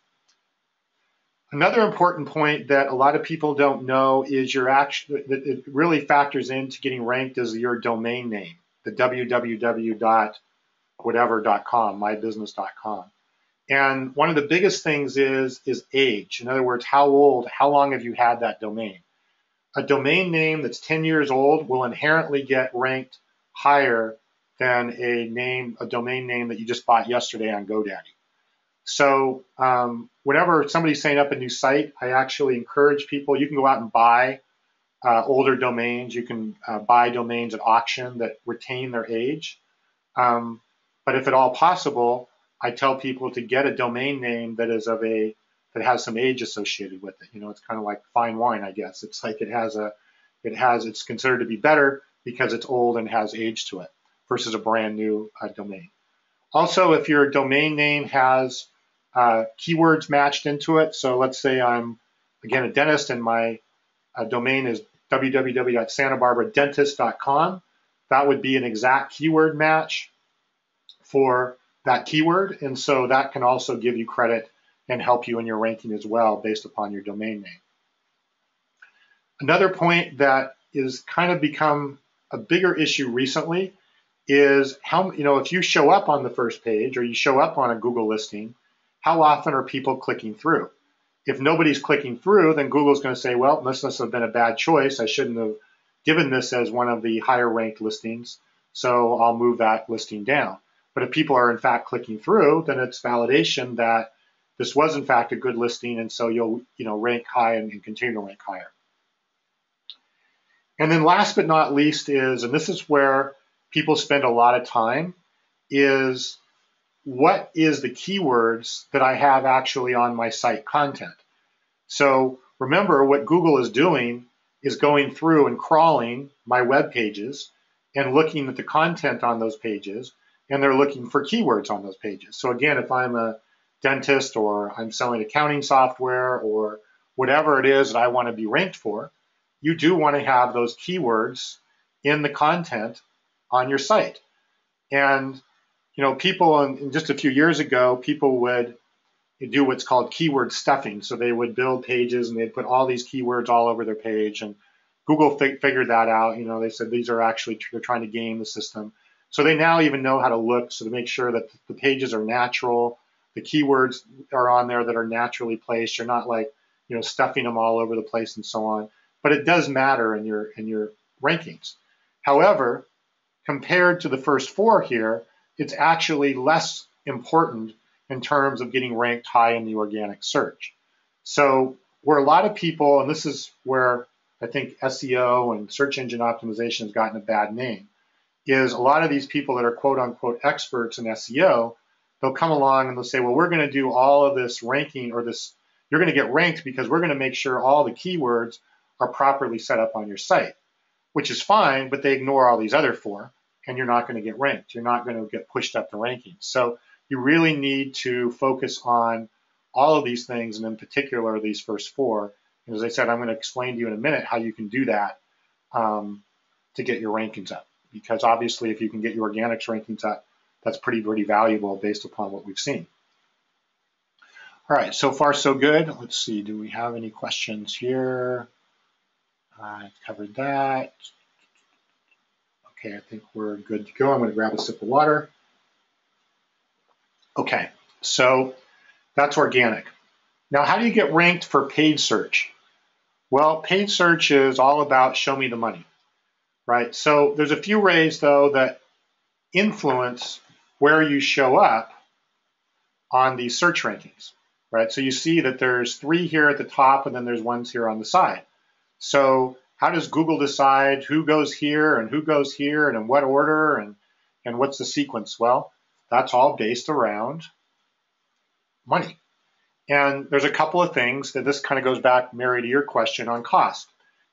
Another important point that a lot of people don't know is that it really factors into getting ranked as your domain name, the www.whatever.com, mybusiness.com. And one of the biggest things is age. In other words, how long have you had that domain? A domain name that's 10 years old will inherently get ranked higher than a domain name that you just bought yesterday on GoDaddy. So whenever somebody's setting up a new site, I actually encourage people, you can go out and buy older domains. You can buy domains at auction that retain their age. But if at all possible, I tell people to get a domain name that is that has some age associated with it. It's kind of like fine wine, I guess. It's like it's considered to be better because it's old and has age to it versus a brand new domain. Also, if your domain name has keywords matched into it, so let's say I'm, again, a dentist and my domain is www.santabarbara.dentist.com, that would be an exact keyword match for that keyword. And so that can also give you credit and help you in your ranking as well based upon your domain name. Another point that is kind of become a bigger issue recently is if you show up on the first page or you show up on a Google listing, how often are people clicking through? If nobody's clicking through, then Google's going to say, well, this must have been a bad choice. I shouldn't have given this as one of the higher ranked listings, so I'll move that listing down. But if people are in fact clicking through, then it's validation that this was in fact a good listing, and so you'll rank high and continue to rank higher. And then last but not least is, and this is where people spend a lot of time, is what is the keywords that I have actually on my site content. So remember, what Google is doing is going through and crawling my web pages and looking at the content on those pages, and they're looking for keywords on those pages. So again, if I'm a dentist or I'm selling accounting software or whatever it is that I want to be ranked for, you do want to have those keywords in the content on your site. And people, just a few years ago, people would do what's called keyword stuffing. So they would build pages and they'd put all these keywords all over their page. And Google figured that out. They said these are actually, they're trying to game the system. So they now even know how to look, so to make sure that the pages are natural, the keywords are on there that are naturally placed. You're not like, stuffing them all over the place and so on. But it does matter in your rankings. However, compared to the first four here, it's actually less important in terms of getting ranked high in the organic search. So where a lot of people, and this is where I think SEO and search engine optimization has gotten a bad name, is a lot of these people that are quote unquote experts in SEO, they'll come along and they'll say, well, we're going to do all of this ranking, or this, you're going to get ranked because we're going to make sure all the keywords are properly set up on your site, which is fine, but they ignore all these other four, and you're not going to get ranked. You're not going to get pushed up the rankings. So you really need to focus on all of these things, and in particular, these first four. And as I said, I'm going to explain to you in a minute how you can do that to get your rankings up. Because obviously, if you can get your organics rankings up, that's pretty valuable based upon what we've seen. All right, so far so good. Let's see, do we have any questions here? I've covered that. Okay, I think we're good to go. I'm going to grab a sip of water. Okay, so that's organic. Now, how do you get ranked for paid search? Well, paid search is all about show me the money, right? So there's a few ways, though, that influence where you show up on these search rankings, right? So you see that there's 3 here at the top, and then there's ones here on the side. So how does Google decide who goes here and who goes here and in what order and what's the sequence? Well, that's all based around money. And there's a couple of things that this kind of goes back, Mary, to your question on cost,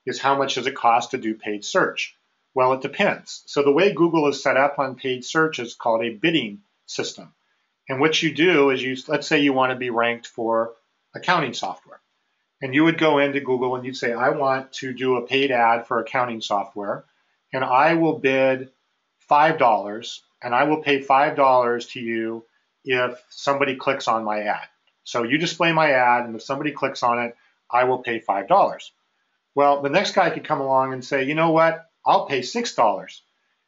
is how much does it cost to do paid search? Well, it depends. So the way Google is set up on paid search is called a bidding system. And what you do is let's say you want to be ranked for accounting software. And you would go into Google and you'd say, I want to do a paid ad for accounting software, and I will bid $5, and I will pay $5 to you if somebody clicks on my ad. So you display my ad, and if somebody clicks on it, I will pay $5. Well, the next guy could come along and say, you know what, I'll pay $6.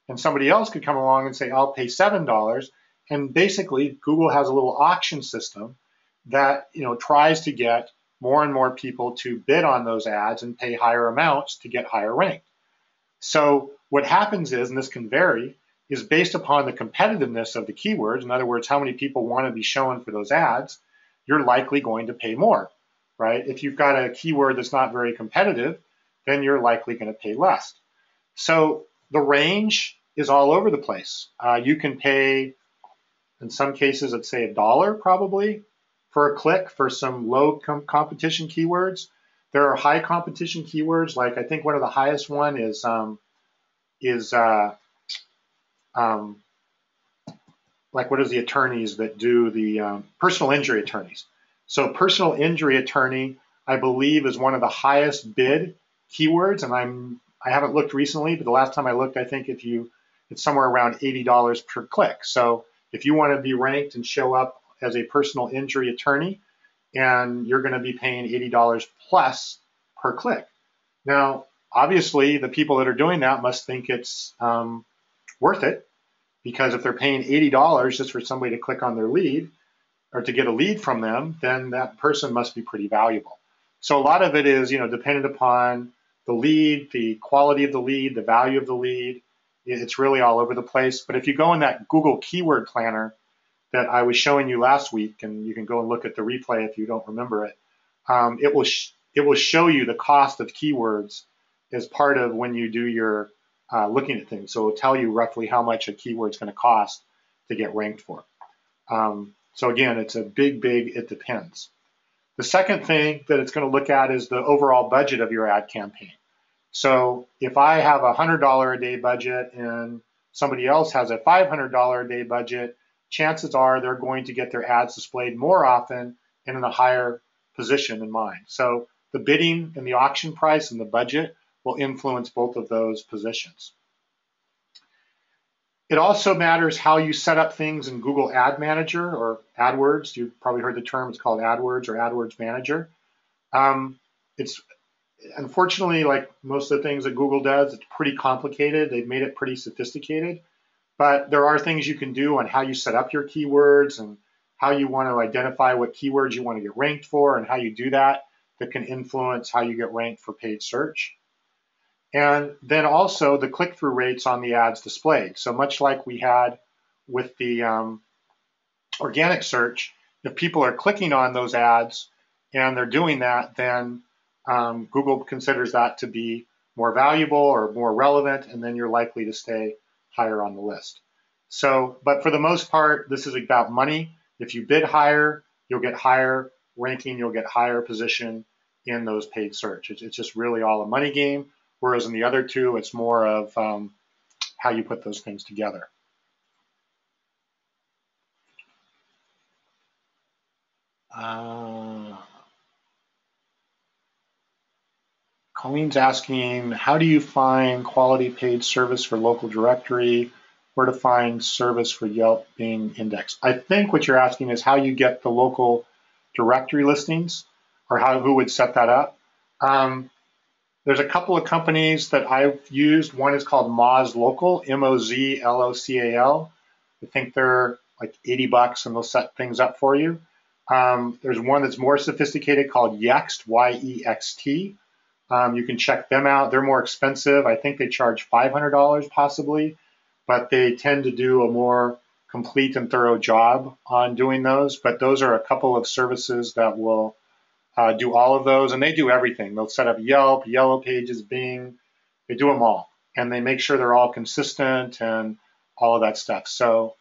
And somebody else could come along and say, I'll pay $7. And basically, Google has a little auction system that tries to get more and more people to bid on those ads and pay higher amounts to get higher ranked. So what happens is, and this can vary, is based upon the competitiveness of the keywords. In other words, how many people want to be shown for those ads, you're likely going to pay more, right? If you've got a keyword that's not very competitive, then you're likely going to pay less. So the range is all over the place. You can pay, in some cases, let's say $1 probably for a click for some low competition keywords. There are high competition keywords, like I think one of the highest one is like what is the attorneys that do the personal injury attorneys. So personal injury attorney, I believe, is one of the highest bid keywords, and I haven't looked recently, but the last time I looked, I think it's somewhere around $80 per click. So if you want to be ranked and show up as a personal injury attorney, and you're going to be paying $80 plus per click. Now, obviously, the people that are doing that must think it's worth it, because if they're paying $80 just for somebody to click on their lead or to get a lead from them, then that person must be pretty valuable. So a lot of it is, dependent upon the lead, the quality of the lead, the value of the lead. It's really all over the place. But if you go in that Google Keyword Planner that I was showing you last week, and you can go and look at the replay if you don't remember it, it will show you the cost of keywords as part of when you do your looking at things. So it'll tell you roughly how much a keyword is going to cost to get ranked for. So again, it's a big, it depends. The second thing that it's going to look at is the overall budget of your ad campaign. So if I have a $100 a day budget and somebody else has a $500 a day budget, chances are they're going to get their ads displayed more often and in a higher position than mine. So the bidding and the auction price and the budget will influence both of those positions. It also matters how you set up things in Google Ad Manager or AdWords. You've probably heard the term, it's called AdWords or AdWords Manager. It's unfortunately, like most of the things that Google does, it's pretty complicated. They've made it pretty sophisticated. But there are things you can do on how you set up your keywords and how you want to identify what keywords you want to get ranked for and how you do that can influence how you get ranked for paid search. And then also the click-through rates on the ads displayed. So much like we had with the organic search, if people are clicking on those ads and they're doing that, then Google considers that to be more valuable or more relevant, and then you're likely to stay higher on the list. So, but for the most part, this is about money. If you bid higher, you'll get higher ranking, you'll get higher position in those paid search. It's just really all a money game, whereas in the other two, it's more of how you put those things together. Colleen's asking, how do you find quality paid service for local directory? where to find service for Yelp being indexed. I think what you're asking is how you get the local directory listings, or who would set that up. There's a couple of companies that I've used. One is called Moz Local, Mozlocal. I think they're like $80 and they'll set things up for you. There's one that's more sophisticated called Yext, Y-E-X-T. You can check them out. They're more expensive. I think they charge $500 possibly, but they tend to do a more complete and thorough job on doing those. But those are a couple of services that will do all of those, and they do everything. They'll set up Yelp, Yellow Pages, Bing. They do them all, and they make sure they're all consistent and all of that stuff. So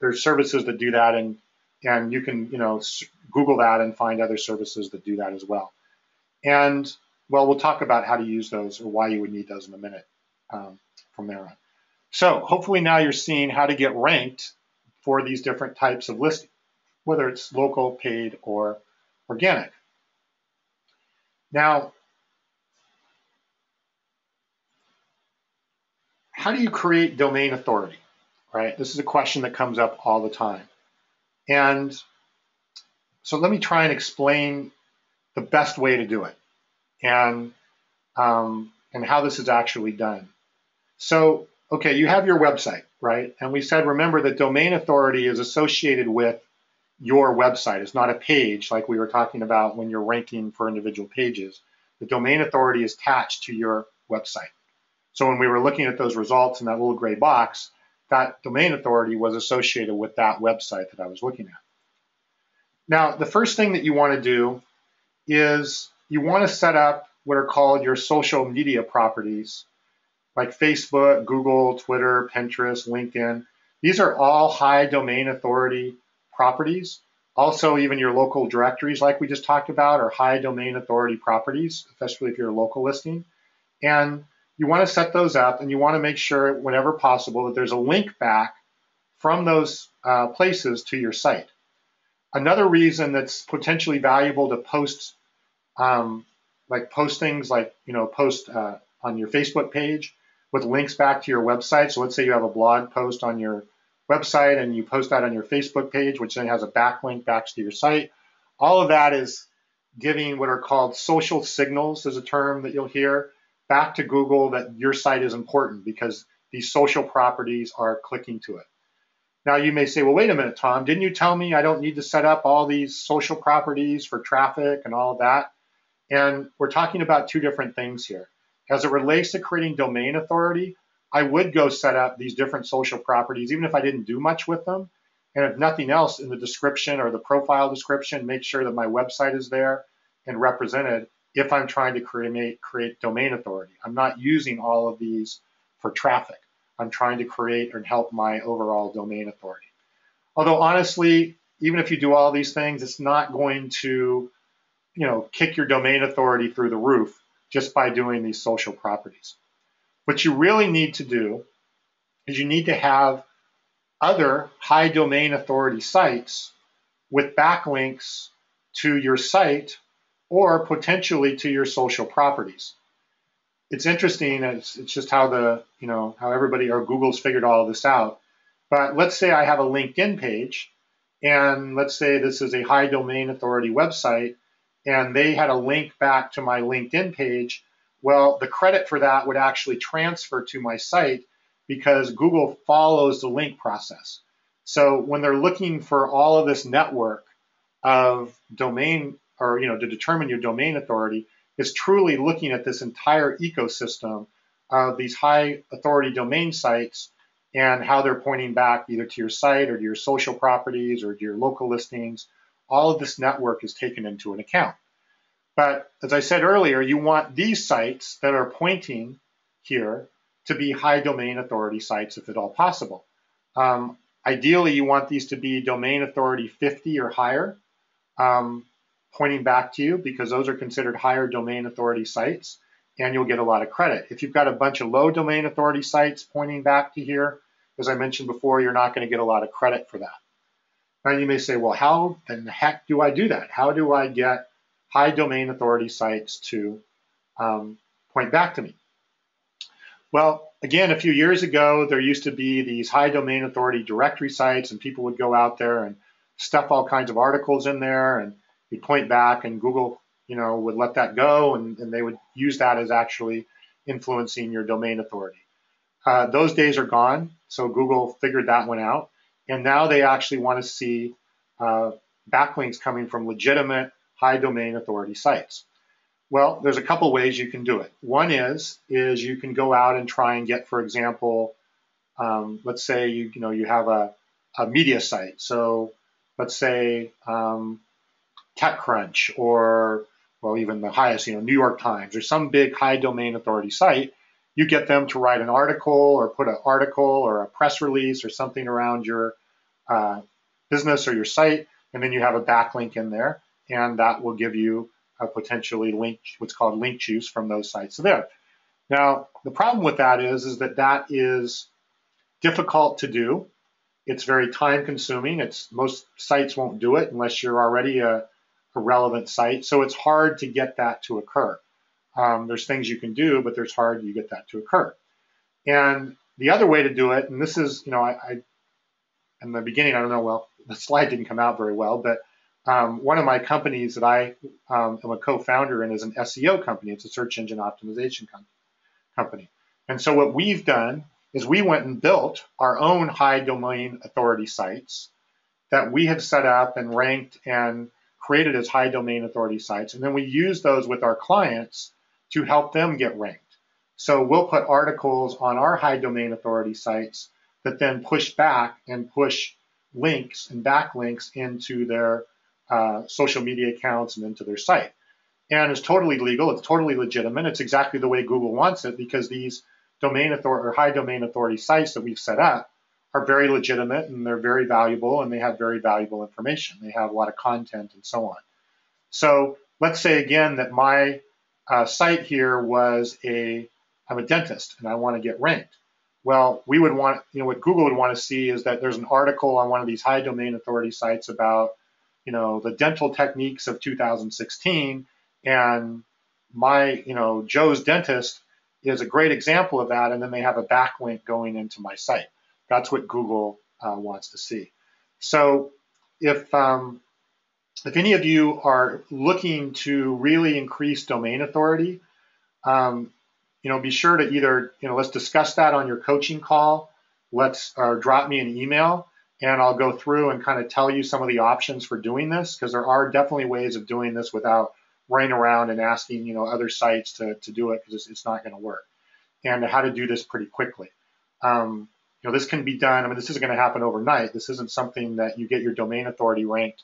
there's services that do that, and you can Google that and find other services that do that as well. And well, we'll talk about how to use those or why you would need those in a minute from there on. So hopefully now you're seeing how to get ranked for these different types of listing, whether it's local, paid, or organic. Now, how do you create domain authority, right? This is a question that comes up all the time. And so let me try and explain the best way to do it and how this is actually done. So, okay, you have your website, right? And we said, remember that domain authority is associated with your website. It's not a page like we were talking about when you're ranking for individual pages. The domain authority is attached to your website. So when we were looking at those results in that little gray box, that domain authority was associated with that website that I was looking at. Now, the first thing that you want to do is you want to set up what are called your social media properties, like Facebook, Google, Twitter, Pinterest, LinkedIn. These are all high domain authority properties. Also, even your local directories, like we just talked about, are high domain authority properties, especially if you're a local listing. And you want to set those up, and you want to make sure, whenever possible, that there's a link back from those places to your site. Another reason that's potentially valuable to post, postings, post on your Facebook page with links back to your website. So let's say you have a blog post on your website and you post that on your Facebook page, which then has a backlink back to your site. All of that is giving what are called social signals, is a term that you'll hear, back to Google that your site is important because these social properties are clicking to it. Now you may say, well, wait a minute, Tom, didn't you tell me I don't need to set up all these social properties for traffic and all of that? And we're talking about two different things here. As it relates to creating domain authority, I would go set up these different social properties, even if I didn't do much with them. And if nothing else, in the description or the profile description, make sure that my website is there and represented if I'm trying to create domain authority. I'm not using all of these for traffic. I'm trying to create and help my overall domain authority. Although honestly, even if you do all these things, it's not going to, kick your domain authority through the roof just by doing these social properties. What you really need to do is you need to have other high domain authority sites with backlinks to your site or potentially to your social properties. It's interesting, it's just how how everybody or Google's figured all of this out. But let's say I have a LinkedIn page, and let's say this is a high domain authority website, and they had a link back to my LinkedIn page. Well, the credit for that would actually transfer to my site because Google follows the link process. So when they're looking for all of this network of domain, or to determine your domain authority, is truly looking at this entire ecosystem of these high authority domain sites and how they're pointing back either to your site or to your social properties or to your local listings. All of this network is taken into an account. But as I said earlier, you want these sites that are pointing here to be high domain authority sites if at all possible. Ideally, you want these to be domain authority 50 or higher, pointing back to you, because those are considered higher domain authority sites, and you'll get a lot of credit. If you've got a bunch of low domain authority sites pointing back to here, as I mentioned before, you're not going to get a lot of credit for that. Now you may say, well, how in the heck do I do that? How do I get high domain authority sites to point back to me? Well, again, a few years ago, there used to be these high domain authority directory sites, and people would go out there and stuff all kinds of articles in there, and you'd point back, and Google, would let that go, and they would use that as actually influencing your domain authority. Those days are gone, so Google figured that one out, and now they actually want to see backlinks coming from legitimate high domain authority sites. Well, there's a couple ways you can do it. One is you can go out and try and get, for example, let's say you have a media site. So let's say TechCrunch or even the highest, New York Times or some big high domain authority site. You get them to write an article or put an article or a press release or something around your business or your site, and then you have a backlink in there, and that will give you potentially what's called link juice from those sites there. Now, the problem with that is that is difficult to do. It's very time consuming. Most sites won't do it unless you're already a relevant site. So it's hard to get that to occur. There's things you can do, but there's hard to get that to occur. And the other way to do it, and this is, I in the beginning, I don't know, well, the slide didn't come out very well, but one of my companies that I am a co-founder in is an SEO company. It's a search engine optimization company. And so what we've done is we went and built our own high domain authority sites that we have set up and ranked and created as high domain authority sites. And then we use those with our clients to help them get ranked. So we'll put articles on our high domain authority sites that then push back and push links and backlinks into their social media accounts and into their site. And it's totally legal. It's totally legitimate. It's exactly the way Google wants it, because these domain authority or high domain authority sites that we've set up are very legitimate, and they're very valuable, and they have very valuable information. They have a lot of content and so on. So let's say again that my site here was I'm a dentist and I want to get ranked. Well, we would want, what Google would want to see is that there's an article on one of these high domain authority sites about, the dental techniques of 2016, and my, Joe's Dentist is a great example of that, and then they have a backlink going into my site. That's what Google wants to see. So if any of you are looking to really increase domain authority, be sure to either, let's discuss that on your coaching call. Or drop me an email, and I'll go through and kind of tell you some of the options for doing this, because there are definitely ways of doing this without running around and asking, other sites to do it, because it's not going to work, and how to do this pretty quickly. This can be done. This isn't going to happen overnight. This isn't something that you get your domain authority ranked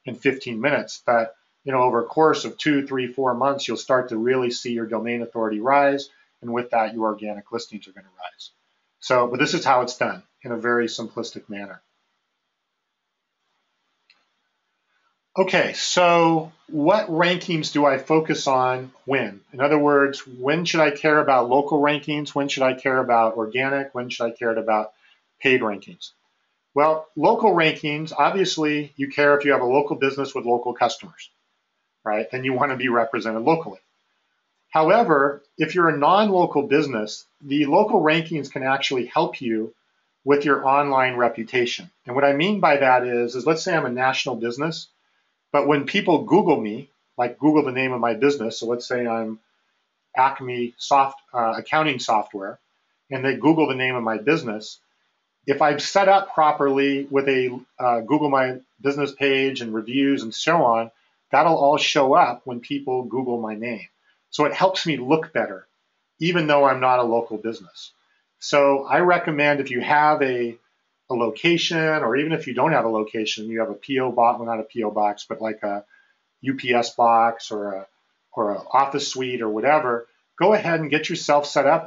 in 15 minutes, but over a course of 2, 3, 4 months, you'll start to really see your domain authority rise, and with that, your organic listings are going to rise. So, but this is how it's done in a very simplistic manner. Okay, so what rankings do I focus on when? In other words, when should I care about local rankings? When should I care about organic? When should I care about paid rankings? Well, local rankings, obviously you care if you have a local business with local customers, right? And you want to be represented locally. However, if you're a non-local business, the local rankings can actually help you with your online reputation. And what I mean by that is let's say I'm a national business, but when people Google me, like Google the name of my business, so let's say I'm Acme accounting software, and they Google the name of my business, if I've set up properly with a Google My Business page and reviews and so on, that'll all show up when people Google my name. So it helps me look better, even though I'm not a local business. So I recommend, if you have a location, or even if you don't have a location, you have a PO box, well, not a PO box, but like a UPS box or an office suite or whatever, go ahead and get yourself set up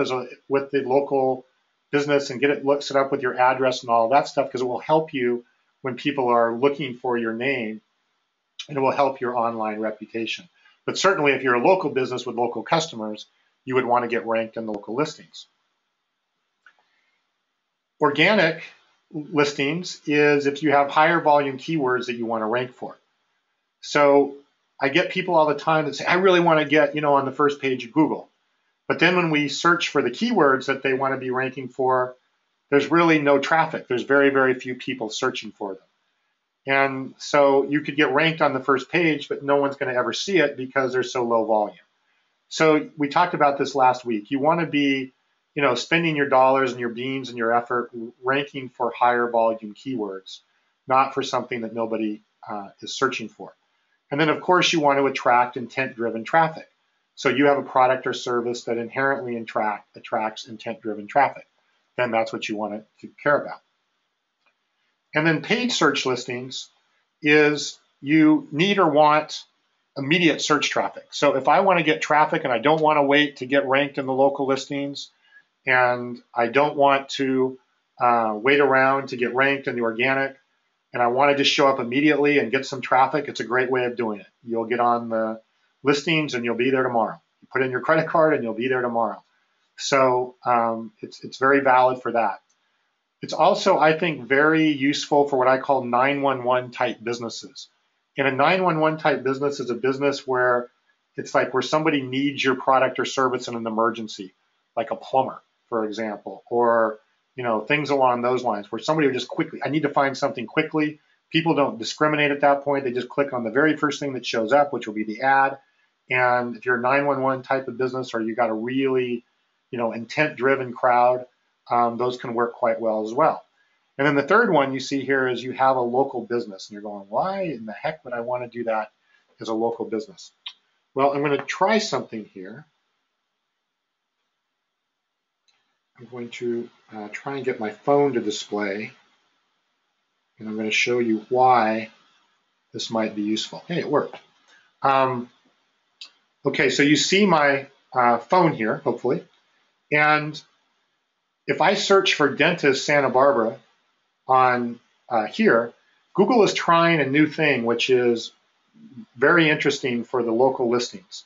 with the local business and get it set up with your address and all that stuff, because it will help you when people are looking for your name, and it will help your online reputation. But certainly if you're a local business with local customers, you would want to get ranked in the local listings. Organic listings is if you have higher volume keywords that you want to rank for. So I get people all the time that say, I really want to get, on the first page of Google. But then when we search for the keywords that they want to be ranking for, there's really no traffic. There's very, very few people searching for them. And so you could get ranked on the first page, but no one's going to ever see it because there's so low volume. So we talked about this last week. You want to be, spending your dollars and your beans and your effort ranking for higher volume keywords, not for something that nobody is searching for. And then, of course, you want to attract intent-driven traffic. So you have a product or service that inherently attracts intent-driven traffic. Then that's what you want to care about. And then paid search listings is you need or want immediate search traffic. So if I want to get traffic and I don't want to wait to get ranked in the local listings, and I don't want to wait around to get ranked in the organic, and I want to just show up immediately and get some traffic, it's a great way of doing it. You'll get on the listings and you'll be there tomorrow. You put in your credit card and you'll be there tomorrow. So it's very valid for that. It's also, I think, very useful for what I call 911 type businesses. And a 911 type business is a business where it's like where somebody needs your product or service in an emergency, like a plumber, for example, or things along those lines, where somebody will just quickly, I need to find something quickly. People don't discriminate at that point. They just click on the very first thing that shows up, which will be the ad. And if you're a 911 type of business, or you got a really, intent-driven crowd, those can work quite well as well. And then the third one you see here is you have a local business, and you're going, why in the heck would I want to do that as a local business? Well, I'm going to try something here. I'm going to try and get my phone to display, and I'm going to show you why this might be useful. Hey, it worked. Okay, so you see my phone here, hopefully, and if I search for dentist Santa Barbara on here, Google is trying a new thing, which is very interesting for the local listings.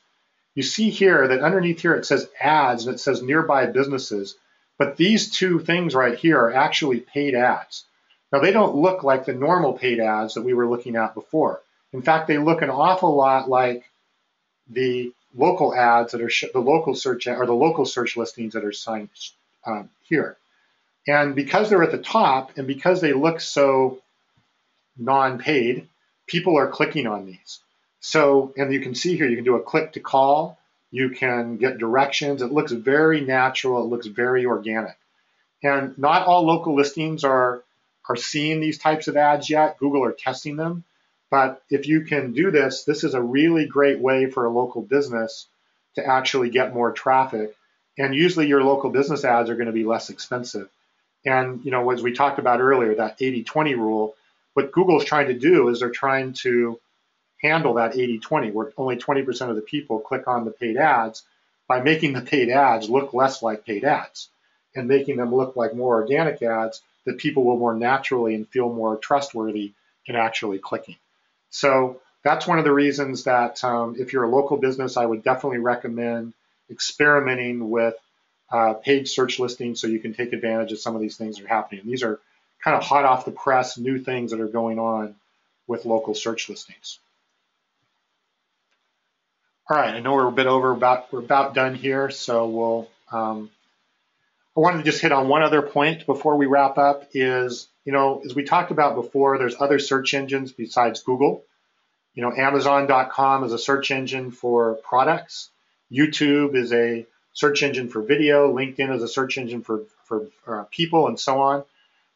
You see here that underneath here it says ads and it says nearby businesses, but these two things right here are actually paid ads. Now they don't look like the normal paid ads that we were looking at before. In fact, they look an awful lot like the local ads that are the local search or the local search listings that are signed here. And because they're at the top and because they look so non-paid, people are clicking on these. So, and you can see here, you can do a click to call, you can get directions. It looks very natural, it looks very organic. And not all local listings are seeing these types of ads yet. Google are testing them. But if you can do this, this is a really great way for a local business to actually get more traffic. And usually your local business ads are going to be less expensive. And as we talked about earlier, that 80-20 rule, what Google is trying to do is they're trying to handle that 80-20, where only 20% of the people click on the paid ads, by making the paid ads look less like paid ads and making them look like more organic ads that people will more naturally and feel more trustworthy in actually clicking. So that's one of the reasons that if you're a local business, I would definitely recommend experimenting with paid search listings so you can take advantage of some of these things that are happening. And these are kind of hot off the press, new things that are going on with local search listings. All right, I know we're a bit over, we're about done here, so we'll. I wanted to just hit on one other point before we wrap up. Is as we talked about before, there's other search engines besides Google. Amazon.com is a search engine for products. YouTube is a search engine for video. LinkedIn is a search engine for people, and so on.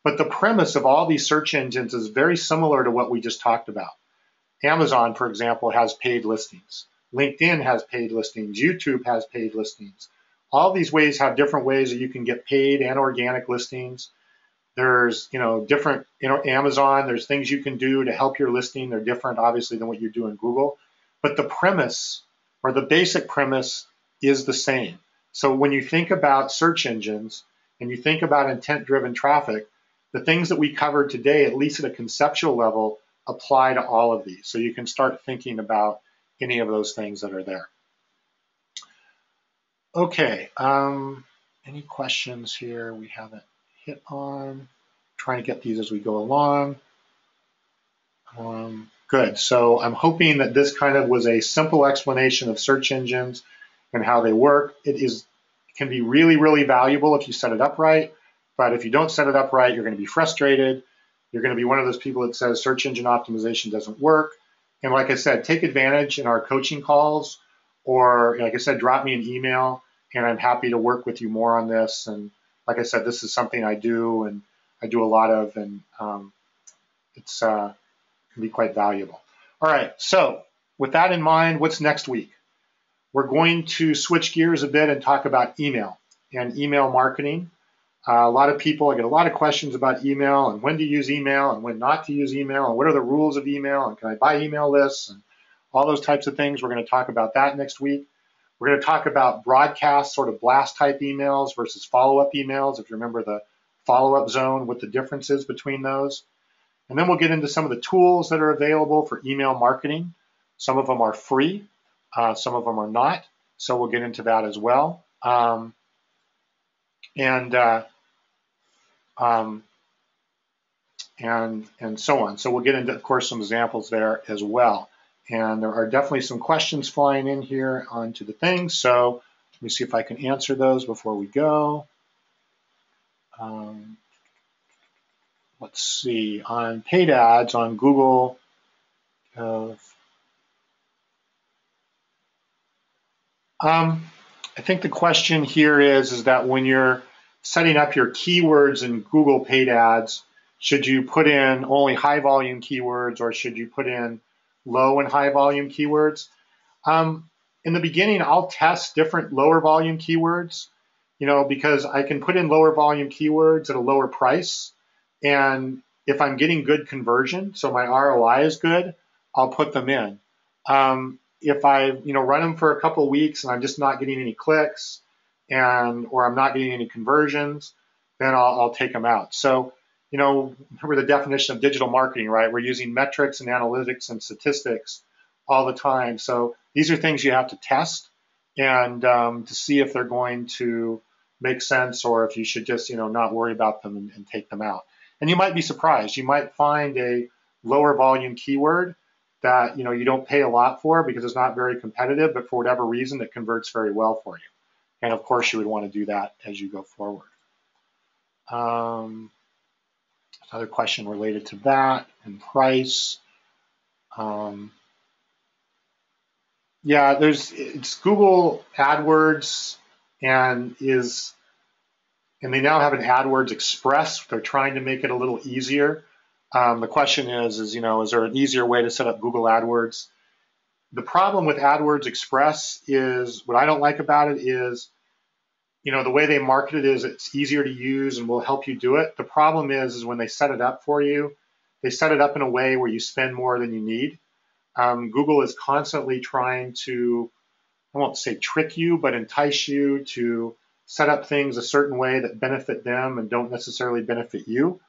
But the premise of all these search engines is very similar to what we just talked about. Amazon, for example, has paid listings. LinkedIn has paid listings. YouTube has paid listings. All these ways have different ways that you can get paid and organic listings. There's, different, Amazon, there's things you can do to help your listing. They're different, obviously, than what you do in Google. But the premise, or the basic premise, is the same. So when you think about search engines and you think about intent-driven traffic, the things that we covered today, at least at a conceptual level, apply to all of these. So you can start thinking about any of those things that are there. Okay, any questions here we haven't hit on? Trying to get these as we go along. Good, so I'm hoping that this kind of was a simple explanation of search engines and how they work. It is It can be really, really valuable if you set it up right, but if you don't set it up right, you're going to be frustrated. You're going to be one of those people that says search engine optimization doesn't work. And like I said, take advantage in our coaching calls, or like I said, drop me an email, and I'm happy to work with you more on this. And like I said, this is something I do, and I do a lot of, and it's can be quite valuable. All right, so with that in mind, what's next week? We're going to switch gears a bit and talk about email and email marketing. A lot of people, I get a lot of questions about email and when to use email and when not to use email and what are the rules of email and can I buy email lists and all those types of things. We're going to talk about that next week. We're going to talk about broadcast sort of blast type emails versus follow-up emails. If you remember the follow-up zone, what the difference is between those. And then we'll get into some of the tools that are available for email marketing. Some of them are free, some of them are not. So we'll get into that as well. And so on. So we'll get into, of course, some examples there as well. And there are definitely some questions flying in here onto the thing. So let me see if I can answer those before we go. Let's see, on paid ads on Google. I think the question here is that when you're setting up your keywords in Google paid ads, should you put in only high volume keywords or should you put in low and high volume keywords? In the beginning, I'll test different lower volume keywords, because I can put in lower volume keywords at a lower price. And if I'm getting good conversion, so my ROI is good, I'll put them in. If I run them for a couple of weeks and I'm just not getting any clicks or I'm not getting any conversions, then I'll take them out. So, remember the definition of digital marketing, right? We're using metrics and analytics and statistics all the time. So these are things you have to test and to see if they're going to make sense or if you should just, not worry about them and take them out. And you might be surprised. You might find a lower volume keyword that you don't pay a lot for because it's not very competitive, but for whatever reason, it converts very well for you. And of course, you would want to do that as you go forward. Another question related to that and price. Yeah, it's Google AdWords and they now have an AdWords Express. They're trying to make it a little easier. The question is there an easier way to set up Google AdWords? The problem with AdWords Express is, what I don't like about it is, the way they market it is it's easier to use and will help you do it. The problem is when they set it up for you, they set it up in a way where you spend more than you need. Google is constantly trying to, I won't say trick you, but entice you to set up things a certain way that benefit them and don't necessarily benefit you.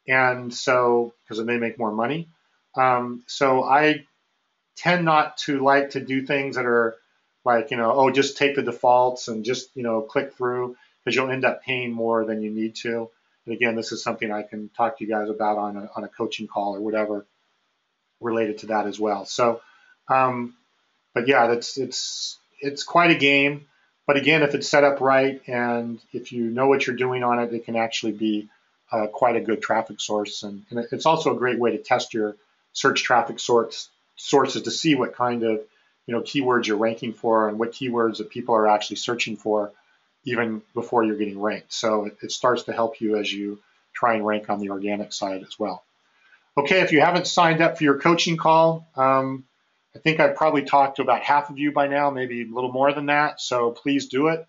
And so, because it may make more money. So I tend not to like to do things that are like, just take the defaults and just, click through, because you'll end up paying more than you need to. And again, this is something I can talk to you guys about on a coaching call or whatever related to that as well. So, but yeah, it's quite a game. But again, if it's set up right and if you know what you're doing on it, it can actually be quite a good traffic source. And it's also a great way to test your search traffic sources to see what kind of keywords you're ranking for and what keywords that people are actually searching for even before you're getting ranked. So it starts to help you as you try and rank on the organic side as well. Okay, if you haven't signed up for your coaching call, I think I've probably talked to about half of you by now, maybe a little more than that. So please do it.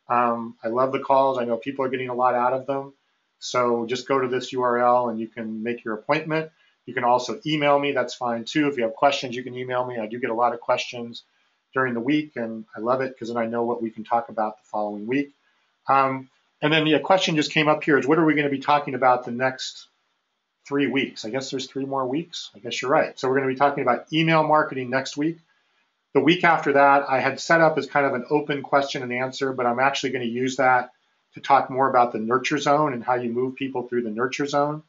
I love the calls. I know people are getting a lot out of them. So just go to this URL and you can make your appointment. You can also email me. That's fine too. If you have questions, you can email me. I do get a lot of questions during the week, and I love it because then I know what we can talk about the following week. And then the question just came up here is, what are we going to be talking about the next 3 weeks? I guess there's 3 more weeks. I guess you're right. So we're going to be talking about email marketing next week. The week after that, I had set up as kind of an open question and answer, but I'm actually going to use that to talk more about the nurture zone and how you move people through the nurture zone.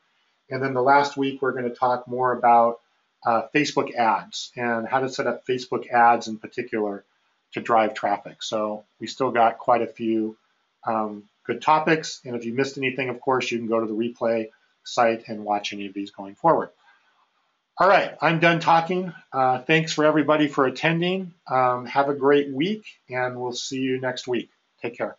And then the last week, we're going to talk more about Facebook ads and how to set up Facebook ads in particular to drive traffic. So we still got quite a few good topics. And if you missed anything, of course, you can go to the replay site and watch any of these going forward. All right, I'm done talking. Thanks for everybody for attending. Have a great week, and we'll see you next week. Take care.